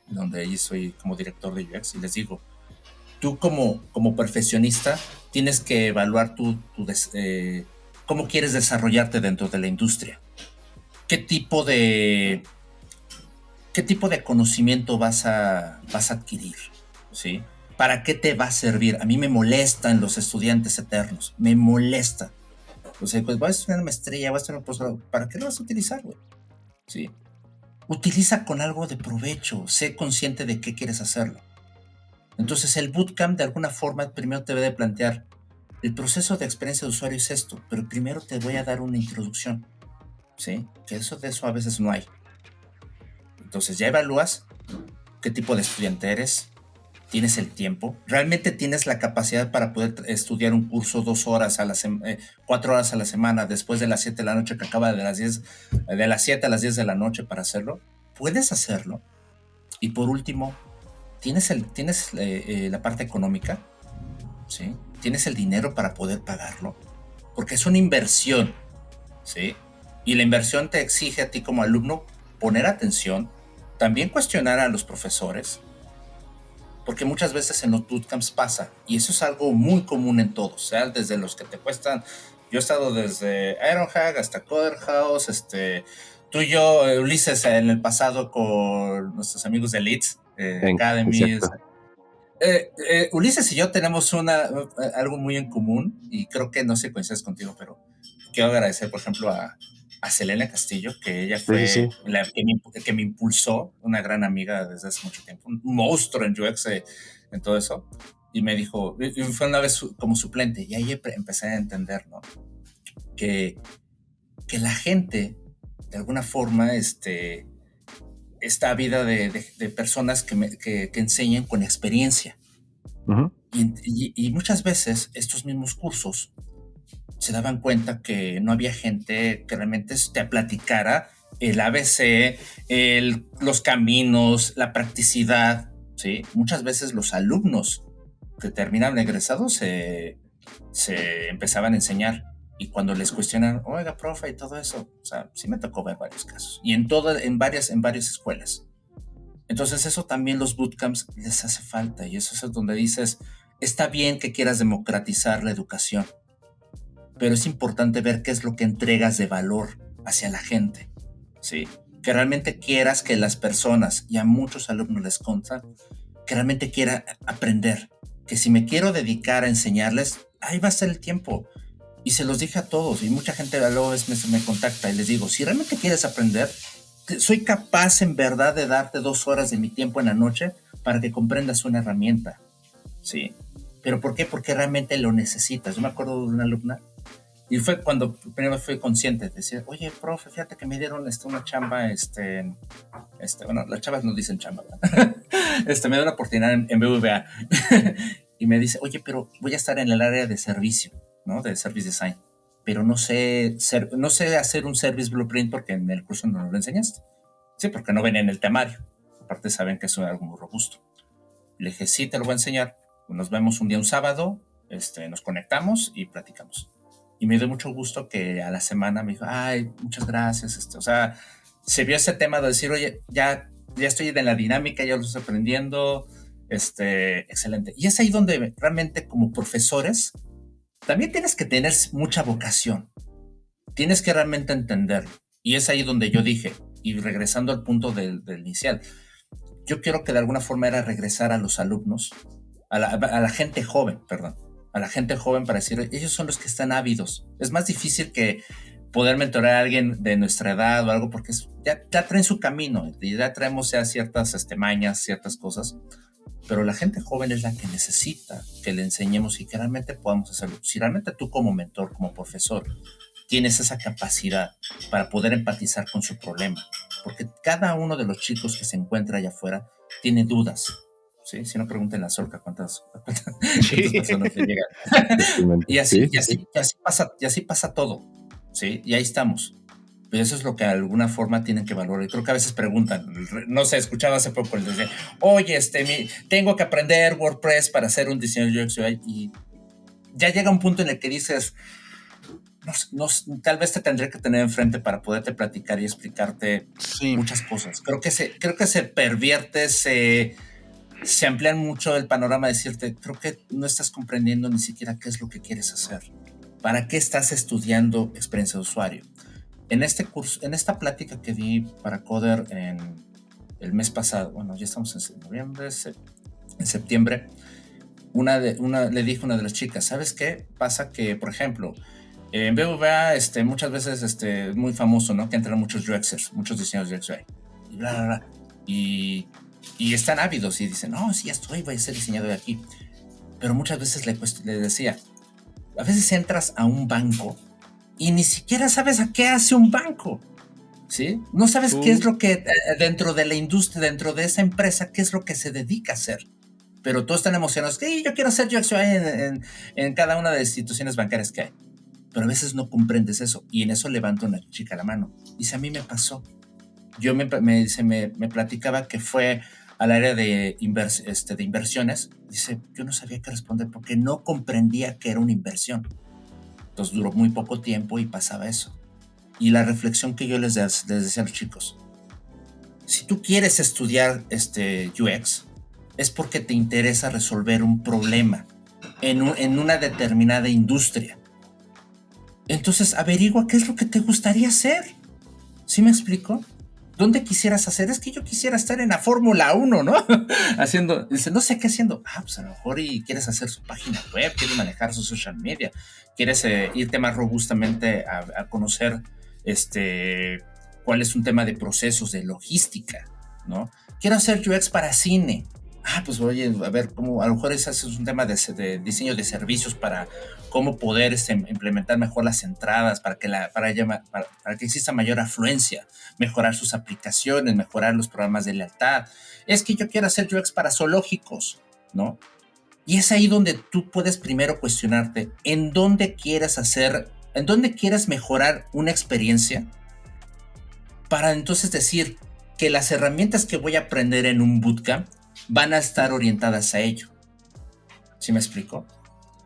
donde ahí soy como director de UX. Y les digo, tú como profesionista tienes que evaluar cómo quieres desarrollarte dentro de la industria. ¿Qué tipo de ¿qué tipo de conocimiento vas a adquirir? ¿Sí? ¿Para qué te va a servir? A mí me molestan los estudiantes eternos, me molesta. O sea, pues voy a estudiar una maestría, voy a estudiar un posgrado. ¿Para qué lo vas a utilizar, güey? ¿Sí? Utiliza con algo de provecho, sé consciente de qué quieres hacerlo. Entonces el bootcamp de alguna forma primero te debe de plantear, el proceso de experiencia de usuario es esto, pero primero te voy a dar una introducción, ¿sí? Que de eso a veces no hay. Entonces ya evalúas qué tipo de estudiante eres, tienes el tiempo, realmente tienes la capacidad para poder estudiar un curso 2 horas a la 4 horas a la semana después de las 7 de la noche que acaba de las 10, de las 7 a las 10 de la noche para hacerlo. Puedes hacerlo. Y por último, tienes la parte económica, ¿sí? Tienes el dinero para poder pagarlo, porque es una inversión, ¿sí? Y la inversión te exige a ti como alumno poner atención, también cuestionar a los profesores, porque muchas veces en los bootcamps pasa, y eso es algo muy común en todos, sea desde los que te cuestan. Yo he estado desde Ironhack hasta Coder House, tú y yo, Ulises, en el pasado con nuestros amigos de Leeds Academy. Ulises y yo tenemos algo muy en común, y creo que no sé si coincides contigo, pero quiero agradecer, por ejemplo, a Selena Castillo, que ella fue la que me impulsó, una gran amiga desde hace mucho tiempo, un monstruo en UX, en todo eso, y me dijo, y fue una vez como suplente, y ahí empecé a entender, ¿no? Que la gente, de alguna forma, esta vida de personas que enseñan con experiencia. Uh-huh. Y muchas veces estos mismos cursos se daban cuenta que no había gente que realmente te platicara el ABC, los caminos, la practicidad, ¿sí? Muchas veces los alumnos que terminaban egresados se empezaban a enseñar, y cuando les cuestionan, oiga, profe, y todo eso, o sea, sí me tocó ver varios casos, y en varias escuelas. Entonces eso también los bootcamps les hace falta, y eso es donde dices, está bien que quieras democratizar la educación, pero es importante ver qué es lo que entregas de valor hacia la gente, ¿sí? Que realmente quieras que las personas, y a muchos alumnos les consta, que realmente quiera aprender, que si me quiero dedicar a enseñarles, ahí va a ser el tiempo. Y se los dije a todos, y mucha gente luego me contacta y les digo, si realmente quieres aprender, soy capaz en verdad de darte 2 horas de mi tiempo en la noche para que comprendas una herramienta, ¿sí? ¿Pero por qué? Porque realmente lo necesitas. Yo me acuerdo de una alumna, y fue cuando primero fui consciente, decía, oye, profe, fíjate que me dieron una chamba, bueno, las chavas no dicen chamba, ¿verdad? Me dieron una oportunidad en BBVA, y me dice, oye, pero voy a estar en el área de servicio, ¿no? De service design, pero no sé hacer un service blueprint porque en el curso no lo enseñaste. Sí, porque no ven en el temario. Aparte saben que es algo muy robusto. Le dije, sí, te lo voy a enseñar. Nos vemos un día, un sábado, nos conectamos y platicamos. Y me dio mucho gusto que a la semana me dijo, ay, muchas gracias. O sea, se vio ese tema de decir, oye, ya estoy en la dinámica, ya lo estoy aprendiendo, excelente. Y es ahí donde realmente como profesores también tienes que tener mucha vocación. Tienes que realmente entenderlo. Y es ahí donde yo dije, y regresando al punto del inicial, yo quiero que de alguna forma era regresar a los alumnos, a la gente joven, a la gente joven para decir, ellos son los que están ávidos. Es más difícil que poder mentorear a alguien de nuestra edad o algo, porque ya traen su camino, y ya traemos ya ciertas mañas, ciertas cosas, pero la gente joven es la que necesita que le enseñemos y que realmente podamos hacerlo. Si realmente tú como mentor, como profesor, tienes esa capacidad para poder empatizar con su problema, porque cada uno de los chicos que se encuentra allá afuera tiene dudas, ¿sí? Si no, pregunten a Solca cuántas personas le llegan. y así pasa todo, ¿sí? Y ahí estamos. Pero eso es lo que de alguna forma tienen que valorar. Y creo que a veces preguntan, no sé, escuchaba hace poco el decir, oye, tengo que aprender WordPress para hacer un diseño UX UI, y ya llega un punto en el que dices, tal vez te tendré que tener enfrente para poderte platicar y explicarte muchas cosas. Creo que se pervierte, se amplía mucho el panorama, decirte, creo que no estás comprendiendo ni siquiera qué es lo que quieres hacer. ¿Para qué estás estudiando experiencia de usuario? En este curso, en esta plática que di para Coder el mes pasado, bueno, ya estamos en noviembre, en septiembre, le dije a una de las chicas, ¿sabes qué? Pasa que, por ejemplo, en BBVA muchas veces muy famoso, ¿no? Que entran muchos UXers, muchos diseñadores de UX y bla, bla, bla. Y están ávidos y dicen, no, sí, voy a ser diseñador de aquí. Pero muchas veces le decía, a veces entras a un banco y ni siquiera sabes a qué hace un banco, ¿sí? No sabes qué es lo que dentro de la industria, dentro de esa empresa, qué es lo que se dedica a hacer. Pero todos están emocionados, que yo quiero hacer UX en cada una de las instituciones bancarias que hay. Pero a veces no comprendes eso. Y en eso levanta una chica la mano. Dice, a mí me pasó. Yo me platicaba que fue al área de inversiones. Dice, yo no sabía qué responder porque no comprendía que era una inversión. Entonces duró muy poco tiempo y pasaba eso. Y la reflexión que yo les decía a los chicos, si tú quieres estudiar UX, es porque te interesa resolver un problema en una determinada industria. Entonces averigua qué es lo que te gustaría hacer. ¿Sí me explico? ¿Dónde quisieras hacer? Es que yo quisiera estar en la Fórmula 1, ¿no? Dice, no sé qué haciendo. Pues a lo mejor quieres hacer su página web, quieres manejar su social media, quieres irte más robustamente a conocer cuál es un tema de procesos, de logística, ¿no? Quiero hacer UX para cine. Pues oye, a ver, a lo mejor ese es un tema de diseño de servicios para cómo poder implementar mejor las entradas, para que exista mayor afluencia, mejorar sus aplicaciones, mejorar los programas de lealtad. Es que yo quiero hacer UX para zoológicos, ¿no? Y es ahí donde tú puedes primero cuestionarte en dónde quieres mejorar una experiencia, para entonces decir que las herramientas que voy a aprender en un bootcamp van a estar orientadas a ello. ¿Sí me explico?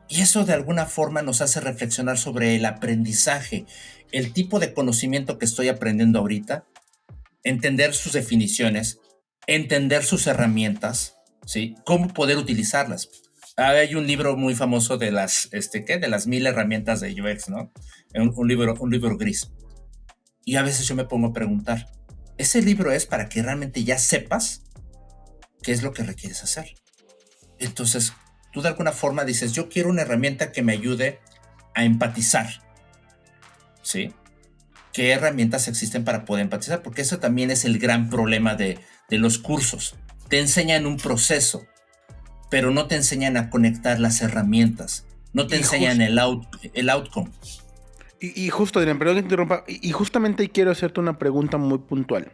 Y eso de alguna forma nos hace reflexionar sobre el aprendizaje, el tipo de conocimiento que estoy aprendiendo ahorita, entender sus definiciones, entender sus herramientas, ¿sí? Cómo poder utilizarlas. Hay un libro muy famoso de las 1000 herramientas de UX, ¿no? Un libro gris. Y a veces yo me pongo a preguntar, ¿ese libro es para que realmente ya sepas qué es lo que requieres hacer? Entonces, tú de alguna forma dices, yo quiero una herramienta que me ayude a empatizar, ¿sí? ¿Qué herramientas existen para poder empatizar? Porque eso también es el gran problema de los cursos. Te enseñan un proceso, pero no te enseñan a conectar las herramientas. No te enseñan el outcome. Y justo, Adrián, perdón que te interrumpa. Y justamente ahí quiero hacerte una pregunta muy puntual.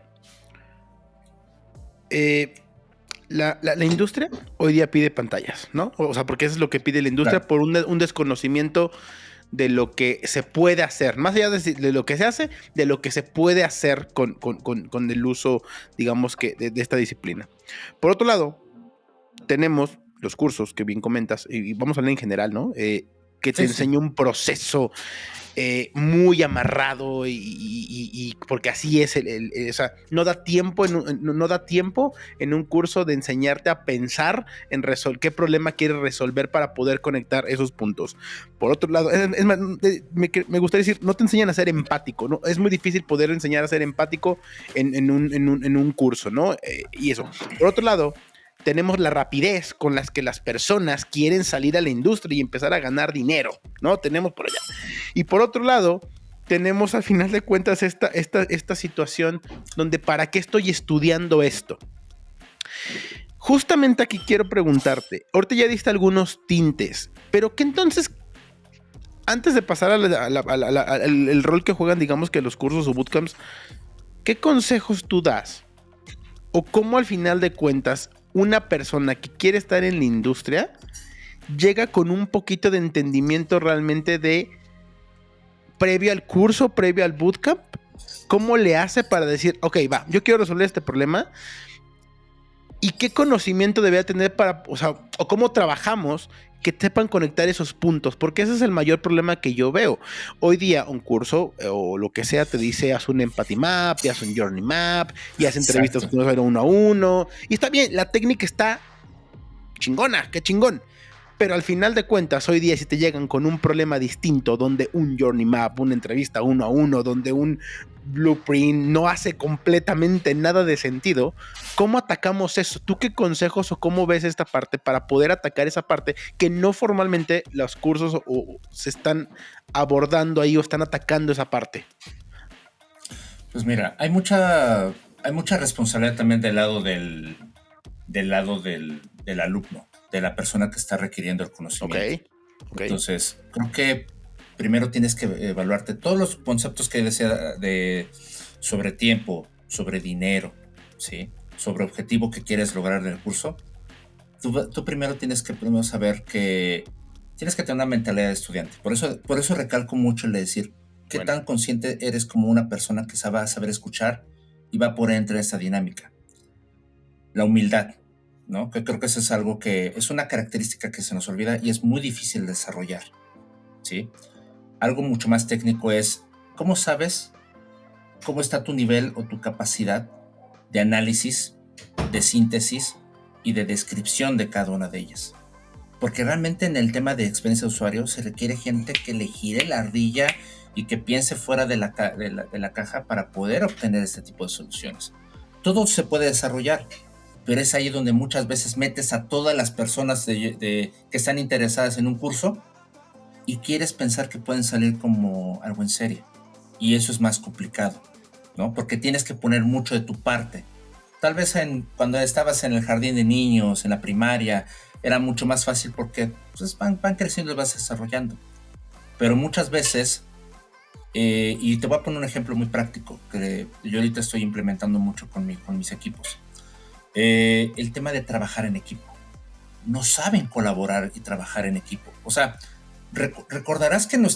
La industria hoy día pide pantallas, ¿no? O sea, porque eso es lo que pide la industria, claro, por un desconocimiento de lo que se puede hacer. Más allá de lo que se hace, de lo que se puede hacer con el uso, digamos, que de esta disciplina. Por otro lado, tenemos los cursos que bien comentas, y vamos a hablar en general, ¿no? Que te enseña un proceso muy amarrado y porque así es o sea, no da tiempo en un curso de enseñarte a pensar en qué problema quieres resolver para poder conectar esos puntos. Por otro lado, es más, me gustaría decir, no te enseñan a ser empático, ¿no? Es muy difícil poder enseñar a ser empático en un curso, ¿no? Y eso. Por otro lado, tenemos la rapidez con las que las personas quieren salir a la industria y empezar a ganar dinero, ¿no? Tenemos por allá. Y por otro lado, tenemos al final de cuentas esta situación donde ¿para qué estoy estudiando esto? Justamente aquí quiero preguntarte, ahorita ya diste algunos tintes, pero ¿qué entonces, antes de pasar al rol que juegan, digamos que los cursos o bootcamps, qué consejos tú das? ¿O cómo al final de cuentas una persona que quiere estar en la industria llega con un poquito de entendimiento realmente previo al curso, previo al bootcamp? ¿Cómo le hace para decir, ok, va, yo quiero resolver este problema? ¿Y qué conocimiento debería tener o cómo trabajamos que sepan conectar esos puntos? Porque ese es el mayor problema que yo veo. Hoy día un curso o lo que sea te dice, haz un empathy map, y haz un journey map, y haz entrevistas uno a uno. Y está bien, la técnica está chingona, qué chingón. Pero al final de cuentas, hoy día si te llegan con un problema distinto, donde un journey map, una entrevista 1-a-1, donde un blueprint no hace completamente nada de sentido, ¿cómo atacamos eso? ¿Tú qué consejos o cómo ves esta parte para poder atacar esa parte que no formalmente los cursos o se están abordando ahí o están atacando esa parte? Pues mira, hay mucha responsabilidad también del lado del alumno, de la persona que está requiriendo el conocimiento. Okay. Entonces, creo que primero tienes que evaluarte todos los conceptos que decía sobre tiempo, sobre dinero, ¿sí? Sobre objetivo que quieres lograr en el curso. Tú primero tienes que saber que tienes que tener una mentalidad de estudiante. Por eso recalco mucho el de decir qué tan consciente eres como una persona que va a saber escuchar y va a poder entrar en esta dinámica. La humildad, ¿no? Que creo que eso es algo que es una característica que se nos olvida y es muy difícil de desarrollar, ¿sí? Algo mucho más técnico es cómo sabes cómo está tu nivel o tu capacidad de análisis, de síntesis y de descripción de cada una de ellas. Porque realmente en el tema de experiencia de usuario se requiere gente que le gire la ardilla y que piense fuera de la caja para poder obtener este tipo de soluciones. Todo se puede desarrollar, pero es ahí donde muchas veces metes a todas las personas que están interesadas en un curso y quieres pensar que pueden salir como algo en serie. Y eso es más complicado, ¿no? Porque tienes que poner mucho de tu parte. Tal vez cuando estabas en el jardín de niños, en la primaria, era mucho más fácil porque pues, van creciendo y vas desarrollando. Pero muchas veces, y te voy a poner un ejemplo muy práctico, que yo ahorita estoy implementando mucho con mis equipos. El tema de trabajar en equipo. No saben colaborar y trabajar en equipo. O sea, recordarás que no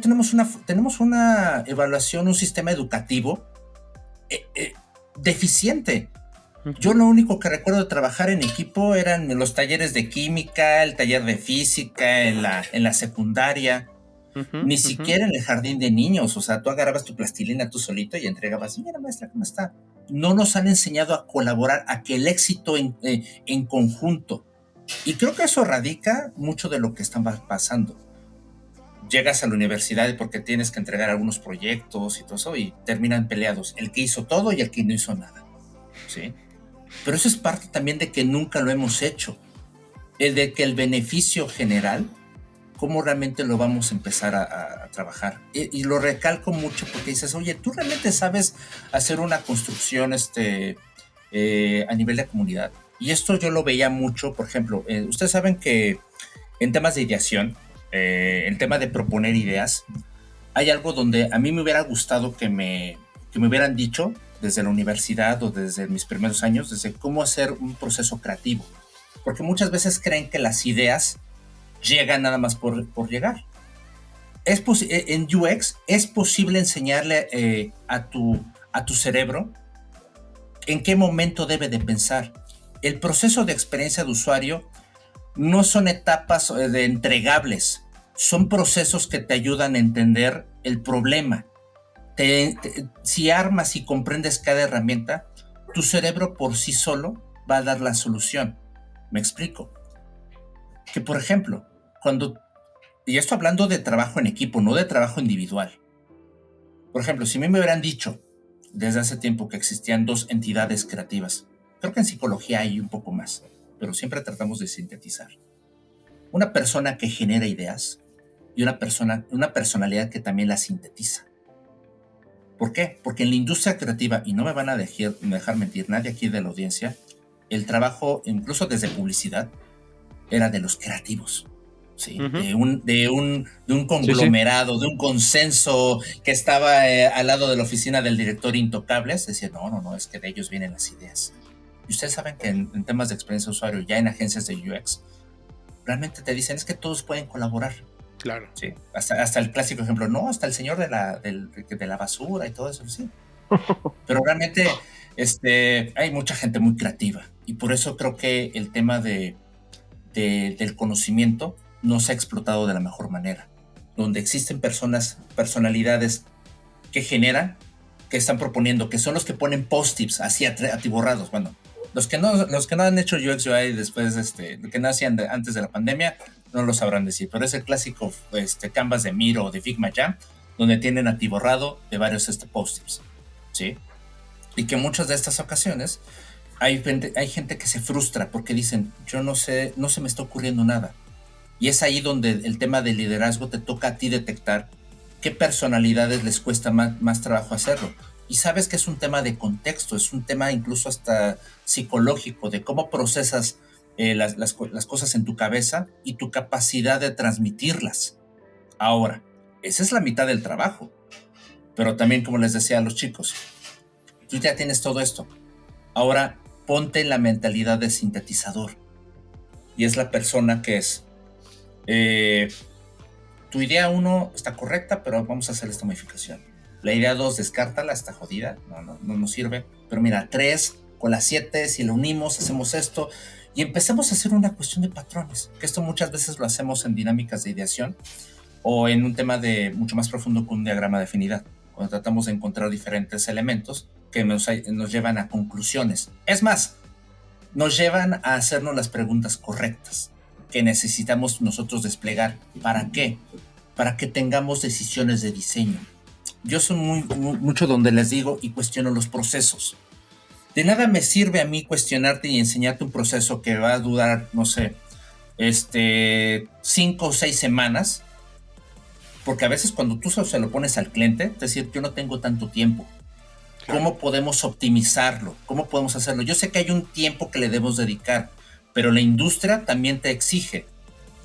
tenemos una evaluación, un sistema educativo deficiente. Yo lo único que recuerdo de trabajar en equipo eran los talleres de química, el taller de física en la secundaria, ni siquiera en el jardín de niños. O sea, tú agarrabas tu plastilina tú solito y entregabas, mira maestra, ¿cómo está? No nos han enseñado a colaborar, a que el éxito en conjunto. Y creo que eso radica mucho de lo que está pasando. Llegas a la universidad porque tienes que entregar algunos proyectos y todo eso y terminan peleados el que hizo todo y el que no hizo nada, ¿sí? Pero eso es parte también de que nunca lo hemos hecho. El de que el beneficio general, cómo realmente lo vamos a empezar a trabajar. Y lo recalco mucho porque dices, oye, ¿tú realmente sabes hacer una construcción a nivel de comunidad? Y esto yo lo veía mucho, por ejemplo, ustedes saben que en temas de ideación, el tema de proponer ideas, hay algo donde a mí me hubiera gustado que me hubieran dicho desde la universidad o desde mis primeros años, desde cómo hacer un proceso creativo. Porque muchas veces creen que las ideas llegan nada más por llegar. En UX es posible enseñarle a tu cerebro en qué momento debe de pensar. El proceso de experiencia de usuario no son etapas de entregables, son procesos que te ayudan a entender el problema. Si armas y comprendes cada herramienta, tu cerebro por sí solo va a dar la solución. ¿Me explico? Que por ejemplo, y esto hablando de trabajo en equipo, no de trabajo individual. Por ejemplo, si a mí me hubieran dicho desde hace tiempo que existían dos entidades creativas, creo que en psicología hay un poco más, pero siempre tratamos de sintetizar. Una persona que genera ideas y una personalidad que también las sintetiza. ¿Por qué? Porque en la industria creativa, y no me van a dejar mentir nadie aquí de la audiencia, el trabajo, incluso desde publicidad, era de los creativos. ¿Sí? De un conglomerado, de un consenso que estaba al lado de la oficina del director Intocables. Decía, no, es que de ellos vienen las ideas. Y ustedes saben que en temas de experiencia de usuario, ya en agencias de UX, realmente te dicen es que todos pueden colaborar. Claro. Sí, hasta el clásico ejemplo, no, hasta el señor de la basura y todo eso, sí. Pero realmente hay mucha gente muy creativa y por eso creo que el tema del conocimiento no se ha explotado de la mejor manera. Donde existen personalidades que generan, que están proponiendo, que son los que ponen post-its así atiborrados. Bueno, Los que no han hecho UX UI después, que no hacían antes de la pandemia, no lo sabrán decir, pero es el clásico canvas de Miro o de Figma Jam, donde tienen atiborrado de varios post-its, ¿sí? Y que en muchas de estas ocasiones hay gente que se frustra porque dicen, yo no sé, no se me está ocurriendo nada. Y es ahí donde el tema del liderazgo te toca a ti detectar qué personalidades les cuesta más trabajo hacerlo. Y sabes que es un tema de contexto, es un tema incluso hasta psicológico, de cómo procesas las cosas en tu cabeza y tu capacidad de transmitirlas. Ahora, esa es la mitad del trabajo. Pero también, como les decía a los chicos, tú ya tienes todo esto. Ahora, ponte en la mentalidad de sintetizador. Y es la persona que es. Tu idea 1 está correcta, pero vamos a hacer esta modificación. La idea 2, descártala, está jodida, no nos sirve. Pero mira, 3, con la 7, si lo unimos, hacemos esto. Y empezamos a hacer una cuestión de patrones, que esto muchas veces lo hacemos en dinámicas de ideación o en un tema mucho más profundo con un diagrama de afinidad, cuando tratamos de encontrar diferentes elementos que nos llevan a conclusiones. Es más, nos llevan a hacernos las preguntas correctas que necesitamos nosotros desplegar. ¿Para qué? Para que tengamos decisiones de diseño. Yo soy mucho donde les digo y cuestiono los procesos. De nada me sirve a mí cuestionarte y enseñarte un proceso que va a durar, no sé, 5 o 6 semanas, porque a veces cuando tú se lo pones al cliente, es decir, yo no tengo tanto tiempo. ¿Cómo podemos optimizarlo? ¿Cómo podemos hacerlo? Yo sé que hay un tiempo que le debemos dedicar, pero la industria también te exige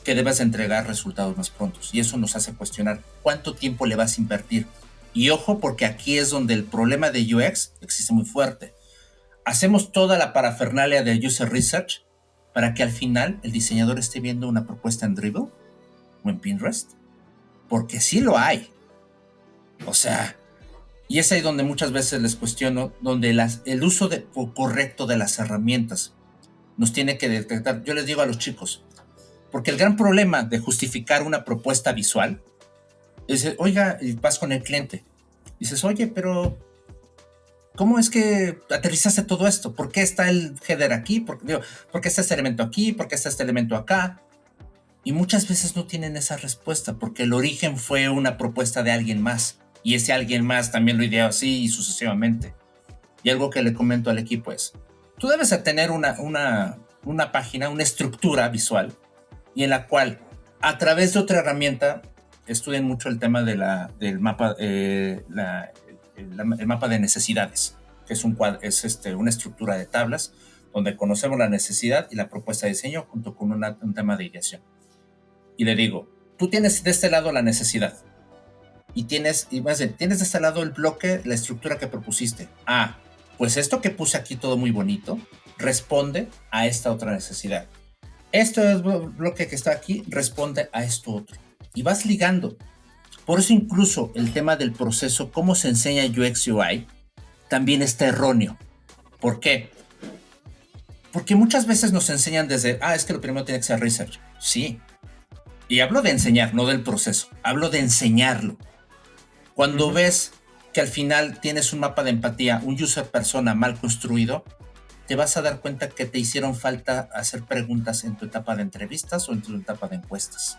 que debas entregar resultados más prontos, y eso nos hace cuestionar cuánto tiempo le vas a invertir. Y ojo, porque aquí es donde el problema de UX existe muy fuerte. Hacemos toda la parafernalia de user research para que al final el diseñador esté viendo una propuesta en Dribbble o en Pinterest, porque sí lo hay. O sea, y es ahí donde muchas veces les cuestiono, donde el uso correcto de las herramientas nos tiene que detectar. Yo les digo a los chicos, porque el gran problema de justificar una propuesta visual es, oiga, y vas con el cliente, dices, oye, pero ¿cómo es que aterrizaste todo esto? ¿Por qué está el header aquí? ¿Por qué está este elemento aquí? ¿Por qué está este elemento acá? Y muchas veces no tienen esa respuesta, porque el origen fue una propuesta de alguien más, y ese alguien más también lo ideó así y sucesivamente. Y algo que le comento al equipo es, tú debes de tener una página, una estructura visual, y en la cual, a través de otra herramienta, estudien mucho el tema del mapa, el mapa de necesidades, que es una estructura de tablas donde conocemos la necesidad y la propuesta de diseño junto con un tema de ideación. Y le digo, tú tienes de este lado la necesidad y tienes de este lado el bloque, la estructura que propusiste. Pues esto que puse aquí todo muy bonito responde a esta otra necesidad. Este bloque que está aquí responde a esto otro. Y vas ligando. Por eso incluso el tema del proceso, cómo se enseña UX UI, también está erróneo. ¿Por qué? Porque muchas veces nos enseñan desde, es que lo primero tiene que ser research. Sí. Y hablo de enseñar, no del proceso. Hablo de enseñarlo. Cuando ves que al final tienes un mapa de empatía, un user persona mal construido, te vas a dar cuenta que te hicieron falta hacer preguntas en tu etapa de entrevistas o en tu etapa de encuestas.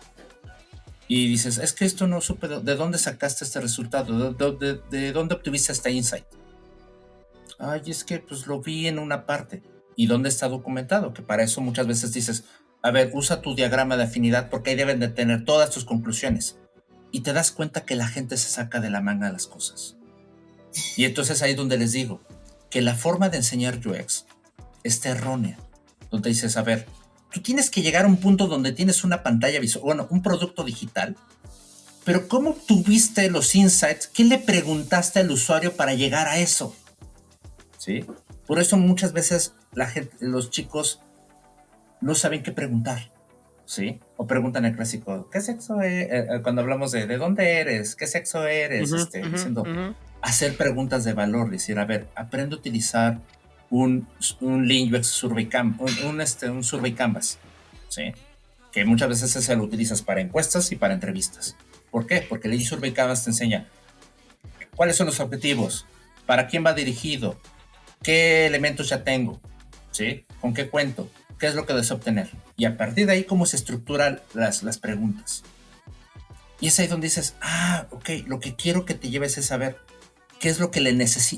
Y dices, es que esto no supe, ¿de dónde sacaste este resultado? ¿De dónde obtuviste este insight? Es que pues lo vi en una parte. ¿Y dónde está documentado? Que para eso muchas veces dices, a ver, usa tu diagrama de afinidad porque ahí deben de tener todas tus conclusiones. Y te das cuenta que la gente se saca de la manga las cosas. Y entonces ahí es donde les digo que la forma de enseñar UX está errónea. Donde dices, a ver, tú tienes que llegar a un punto donde tienes una pantalla visual, un producto digital, pero ¿cómo tuviste los insights? ¿Qué le preguntaste al usuario para llegar a eso? ¿Sí? Por eso muchas veces los chicos no saben qué preguntar, ¿sí? O preguntan el clásico, ¿qué sexo es? Cuando hablamos de dónde eres, ¿qué sexo eres? Diciendo, hacer preguntas de valor, decir, a ver, aprendo a utilizar un Lean UX Survey un Survey Canvas, ¿sí? Que muchas veces se lo utilizas para encuestas y para entrevistas. ¿Por qué? Porque el Lean Survey Canvas te enseña cuáles son los objetivos, para quién va dirigido, qué elementos ya tengo, ¿sí? ¿Con qué cuento? ¿Qué es lo que debes obtener? Y a partir de ahí, cómo se estructuran las preguntas. Y es ahí donde dices, ok, lo que quiero que te lleves es saber qué es lo que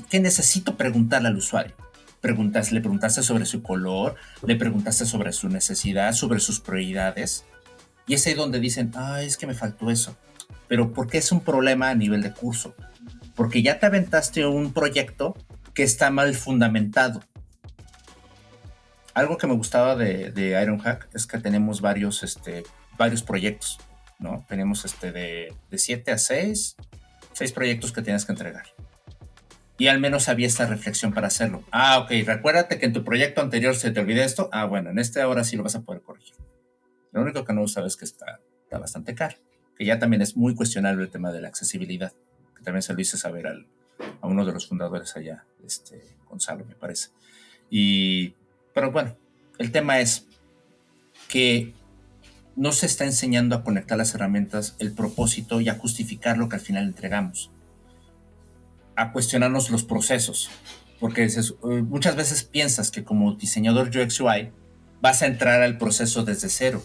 qué necesito preguntarle al usuario. Le preguntaste sobre su color, le preguntaste sobre su necesidad, sobre sus prioridades. Y es ahí donde dicen, es que me faltó eso. Pero ¿por qué es un problema a nivel de curso? Porque ya te aventaste un proyecto que está mal fundamentado. Algo que me gustaba de Ironhack es que tenemos varios proyectos, ¿no? Tenemos de 7 a 6 proyectos que tienes que entregar. Y al menos había esta reflexión para hacerlo. Ok, recuérdate que en tu proyecto anterior se te olvidó esto. Bueno, en ahora sí lo vas a poder corregir. Lo único que no sabes es que está bastante caro. Que ya también es muy cuestionable el tema de la accesibilidad. Que también se lo hice saber a uno de los fundadores allá, Gonzalo, me parece. Pero bueno, el tema es que no se está enseñando a conectar las herramientas, el propósito y a justificar lo que al final entregamos. A cuestionarnos los procesos. Porque muchas veces piensas que como diseñador UX UI vas a entrar al proceso desde cero.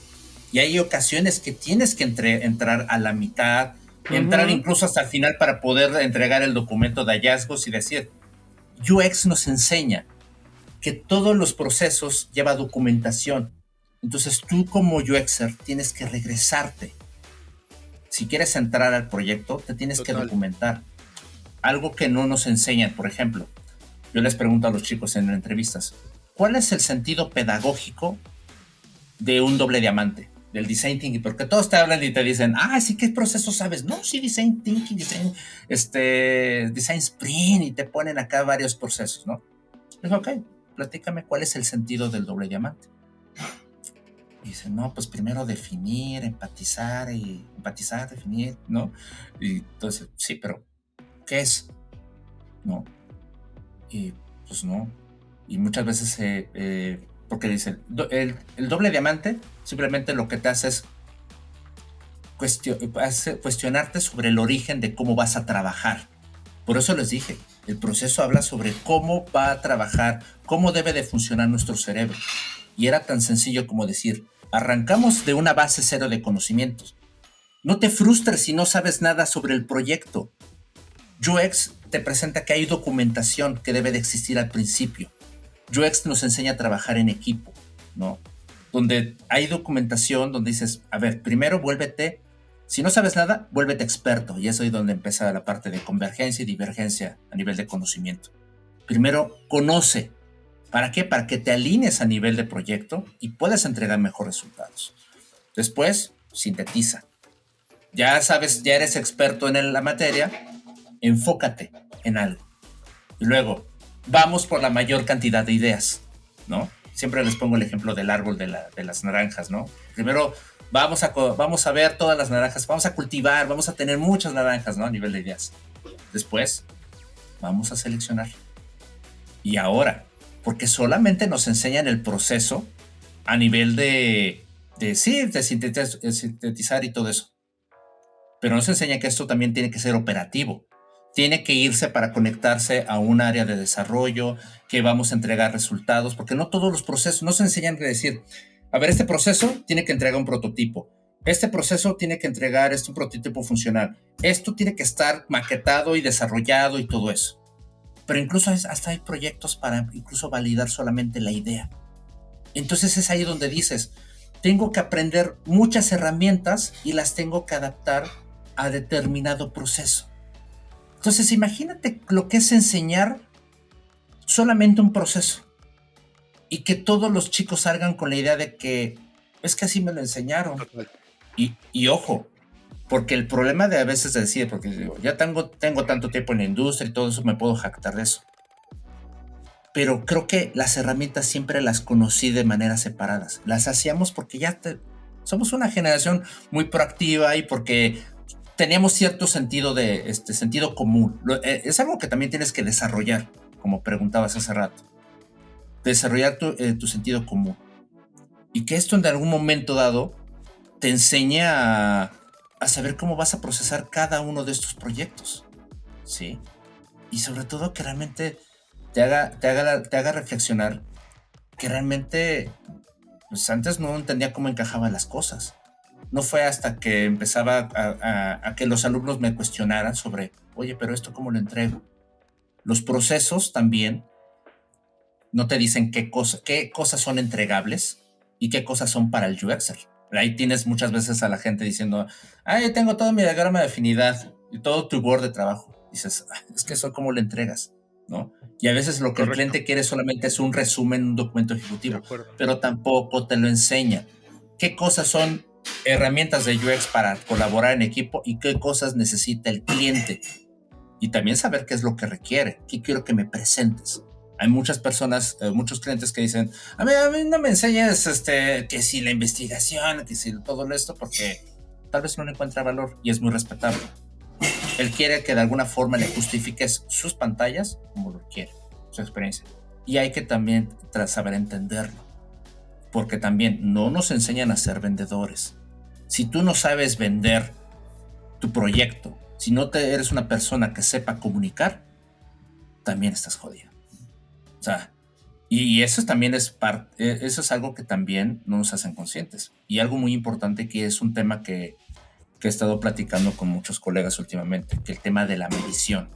Y hay ocasiones que tienes que entrar a la mitad, entrar incluso hasta el final para poder entregar el documento de hallazgos y decir, UX nos enseña que todos los procesos lleva documentación. Entonces tú como UXer tienes que regresarte. Si quieres entrar al proyecto, te tienes que documentar. Algo que no nos enseñan, por ejemplo, yo les pregunto a los chicos en entrevistas, ¿cuál es el sentido pedagógico de un doble diamante, del design thinking? Porque todos te hablan y te dicen, sí, ¿qué proceso sabes? No, sí, design thinking, design sprint, y te ponen acá varios procesos, ¿no? Es ok, platícame cuál es el sentido del doble diamante. Y dicen, no, pues primero definir, empatizar, definir, ¿no? Y entonces, sí, pero ¿qué es? ¿No? Y pues no. Y muchas veces, porque dicen, el doble diamante simplemente lo que te hace es cuestionarte sobre el origen de cómo vas a trabajar. Por eso les dije, el proceso habla sobre cómo va a trabajar, cómo debe de funcionar nuestro cerebro. Y era tan sencillo como decir, arrancamos de una base cero de conocimientos. No te frustres si no sabes nada sobre el proyecto. UX te presenta que hay documentación que debe de existir al principio. UX nos enseña a trabajar en equipo, ¿no? Donde hay documentación donde dices, a ver, primero vuélvete, si no sabes nada, vuélvete experto. Y es ahí donde empieza la parte de convergencia y divergencia a nivel de conocimiento. Primero, conoce. ¿Para qué? Para que te alinees a nivel de proyecto y puedas entregar mejores resultados. Después, sintetiza. Ya sabes, ya eres experto en la materia, enfócate en algo. Y luego, vamos por la mayor cantidad de ideas, ¿no? Siempre les pongo el ejemplo del árbol de las naranjas, ¿no? Primero, vamos a ver todas las naranjas, vamos a cultivar, vamos a tener muchas naranjas, ¿no? A nivel de ideas. Después, vamos a seleccionar. Y ahora, porque solamente nos enseñan el proceso a nivel de sintetizar y todo eso. Pero nos enseña que esto también tiene que ser operativo. Tiene que irse para conectarse a un área de desarrollo, que vamos a entregar resultados, porque no todos los procesos nos enseñan a decir, a ver, este proceso tiene que entregar un prototipo, este proceso tiene que entregar un prototipo funcional, esto tiene que estar maquetado y desarrollado y todo eso. Pero incluso hasta hay proyectos para incluso validar solamente la idea. Entonces es ahí donde dices, tengo que aprender muchas herramientas y las tengo que adaptar a determinado proceso. Entonces imagínate lo que es enseñar solamente un proceso y que todos los chicos salgan con la idea de que es que así me lo enseñaron. Y ojo, porque el problema de a veces decir, porque digo, ya tengo tanto tiempo en la industria y todo eso, me puedo jactar de eso. Pero creo que las herramientas siempre las conocí de maneras separadas. Las hacíamos porque somos una generación muy proactiva y porque teníamos cierto sentido sentido común. Es algo que también tienes que desarrollar, como preguntabas hace rato. Desarrollar tu sentido común. Y que esto en algún momento dado te enseña a saber cómo vas a procesar cada uno de estos proyectos, ¿sí? Y sobre todo que realmente te haga reflexionar que realmente pues antes no entendía cómo encajaban las cosas. No fue hasta que empezaba a que los alumnos me cuestionaran sobre, oye, pero esto cómo lo entrego. Los procesos también no te dicen qué cosas son entregables y qué cosas son para el UXer. Ahí tienes muchas veces a la gente diciendo, ay, tengo todo mi diagrama de afinidad y todo tu board de trabajo. Dices, es que eso cómo lo entregas, ¿no? Y a veces lo que el cliente quiere solamente es un resumen, un documento ejecutivo, pero tampoco te lo enseña. ¿Qué cosas son herramientas de UX para colaborar en equipo y qué cosas necesita el cliente? Y también saber qué es lo que requiere, qué quiero que me presentes. Hay muchas personas, muchos clientes que dicen, a mí no me enseñes que si la investigación, que si todo esto, porque tal vez no le encuentra valor y es muy respetable. Él quiere que de alguna forma le justifiques sus pantallas como lo quiere, su experiencia. Y hay que también saber entenderlo, porque también no nos enseñan a ser vendedores. Si tú no sabes vender tu proyecto, si no eres una persona que sepa comunicar, también estás jodido. O sea, y eso también eso es algo que también no nos hacen conscientes. Y algo muy importante que es un tema que he estado platicando con muchos colegas últimamente, que el tema de la medición.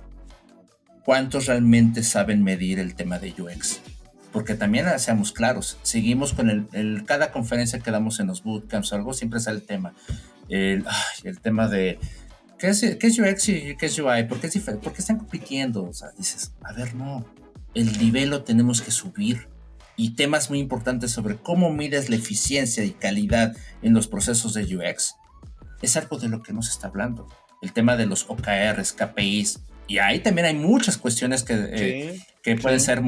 ¿Cuántos realmente saben medir el tema de UX? Porque también seamos claros, seguimos con cada conferencia que damos en los bootcamps o algo, siempre sale el tema. El tema de ¿qué es UX y qué es UI? ¿Por qué es diferente? ¿Por qué están compitiendo? O sea, dices, a ver, no. El nivel lo tenemos que subir. Y temas muy importantes sobre cómo mides la eficiencia y calidad en los procesos de UX es algo de lo que nos está hablando. El tema de los OKRs, KPIs. Y ahí también hay muchas cuestiones que pueden ser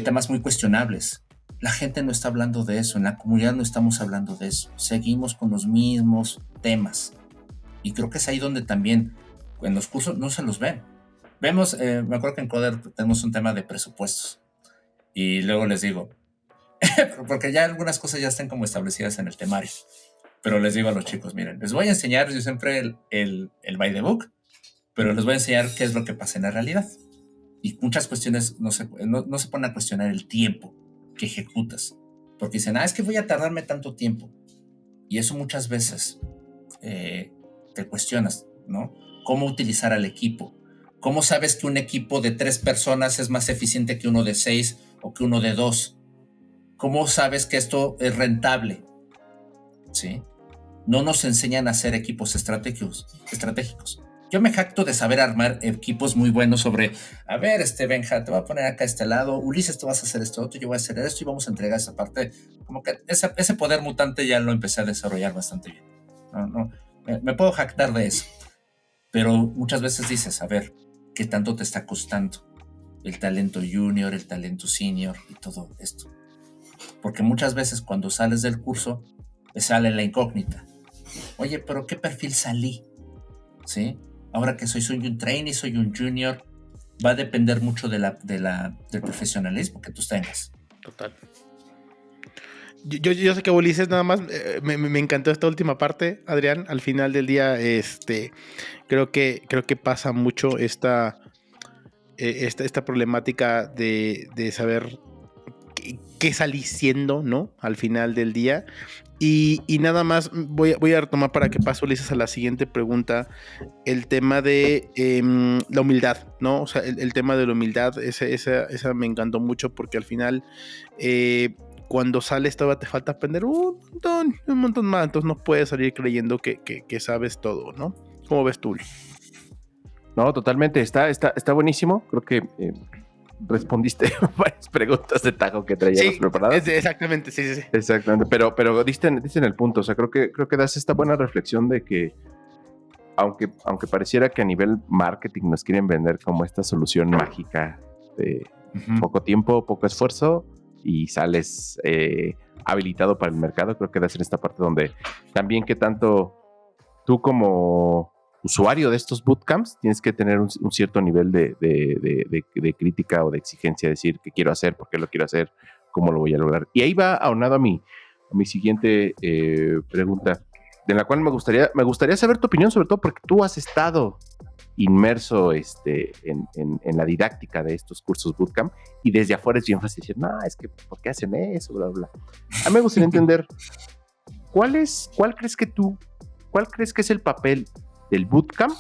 temas muy cuestionables. La gente no está hablando de eso. En la comunidad no estamos hablando de eso. Seguimos con los mismos temas. Y creo que es ahí donde también en los cursos no se los ven. Vemos, me acuerdo que en Coder tenemos un tema de presupuestos. Y luego les digo, porque ya algunas cosas ya están como establecidas en el temario. Pero les digo a los chicos, miren, les voy a enseñar yo siempre el by the book, pero les voy a enseñar qué es lo que pasa en la realidad. Y muchas cuestiones no se ponen a cuestionar el tiempo que ejecutas. Porque dicen, es que voy a tardarme tanto tiempo. Y eso muchas veces te cuestionas, ¿no? ¿Cómo utilizar al equipo? ¿Cómo sabes que un equipo de 3 personas es más eficiente que uno de 6 o que uno de 2? ¿Cómo sabes que esto es rentable? ¿Sí? No nos enseñan a hacer equipos estratégicos. Yo me jacto de saber armar equipos muy buenos sobre, a ver, Benja, te voy a poner acá a este lado, Ulises, tú vas a hacer esto otro, yo voy a hacer esto y vamos a entregar esa parte. Como que ese poder mutante ya lo empecé a desarrollar bastante bien. No, me puedo jactar de eso. Pero muchas veces dices, a ver, ¿qué tanto te está costando el talento junior, el talento senior y todo esto? Porque muchas veces cuando sales del curso, sale la incógnita. Oye, pero ¿qué perfil salí? ¿Sí? Ahora que soy un trainee, soy un junior, va a depender mucho del profesionalismo que tú tengas. Total. Yo sé que Ulises nada más, me encantó esta última parte, Adrián. Al final del día, creo que pasa mucho esta problemática de saber qué salí siendo, ¿no? Al final del día. Y nada más voy a retomar para que pase Ulises a la siguiente pregunta, el tema de la humildad, ¿no? O sea, el tema de la humildad, esa me encantó mucho porque al final cuando sales todavía te falta aprender un montón más, entonces no puedes salir creyendo que sabes todo, ¿no? ¿Cómo ves tú? No, totalmente, está buenísimo, creo que respondiste varias preguntas de tajo que traíamos preparadas. Exactamente, sí. Exactamente, pero diste en el punto, o sea, creo que das esta buena reflexión de que aunque pareciera que a nivel marketing nos quieren vender como esta solución mágica de poco tiempo, poco esfuerzo y sales habilitado para el mercado, creo que das en esta parte donde también que tanto tú como usuario de estos bootcamps tienes que tener un cierto nivel de crítica o de exigencia, decir qué quiero hacer, por qué lo quiero hacer, cómo lo voy a lograr. Y ahí va aunado a mi siguiente pregunta, de la cual me gustaría saber tu opinión, sobre todo porque tú has estado inmerso en la didáctica de estos cursos bootcamp, y desde afuera es bien fácil decir, no, es que ¿por qué hacen eso? Bla, bla. A mí me gustaría entender, cuál crees que es el papel del bootcamp,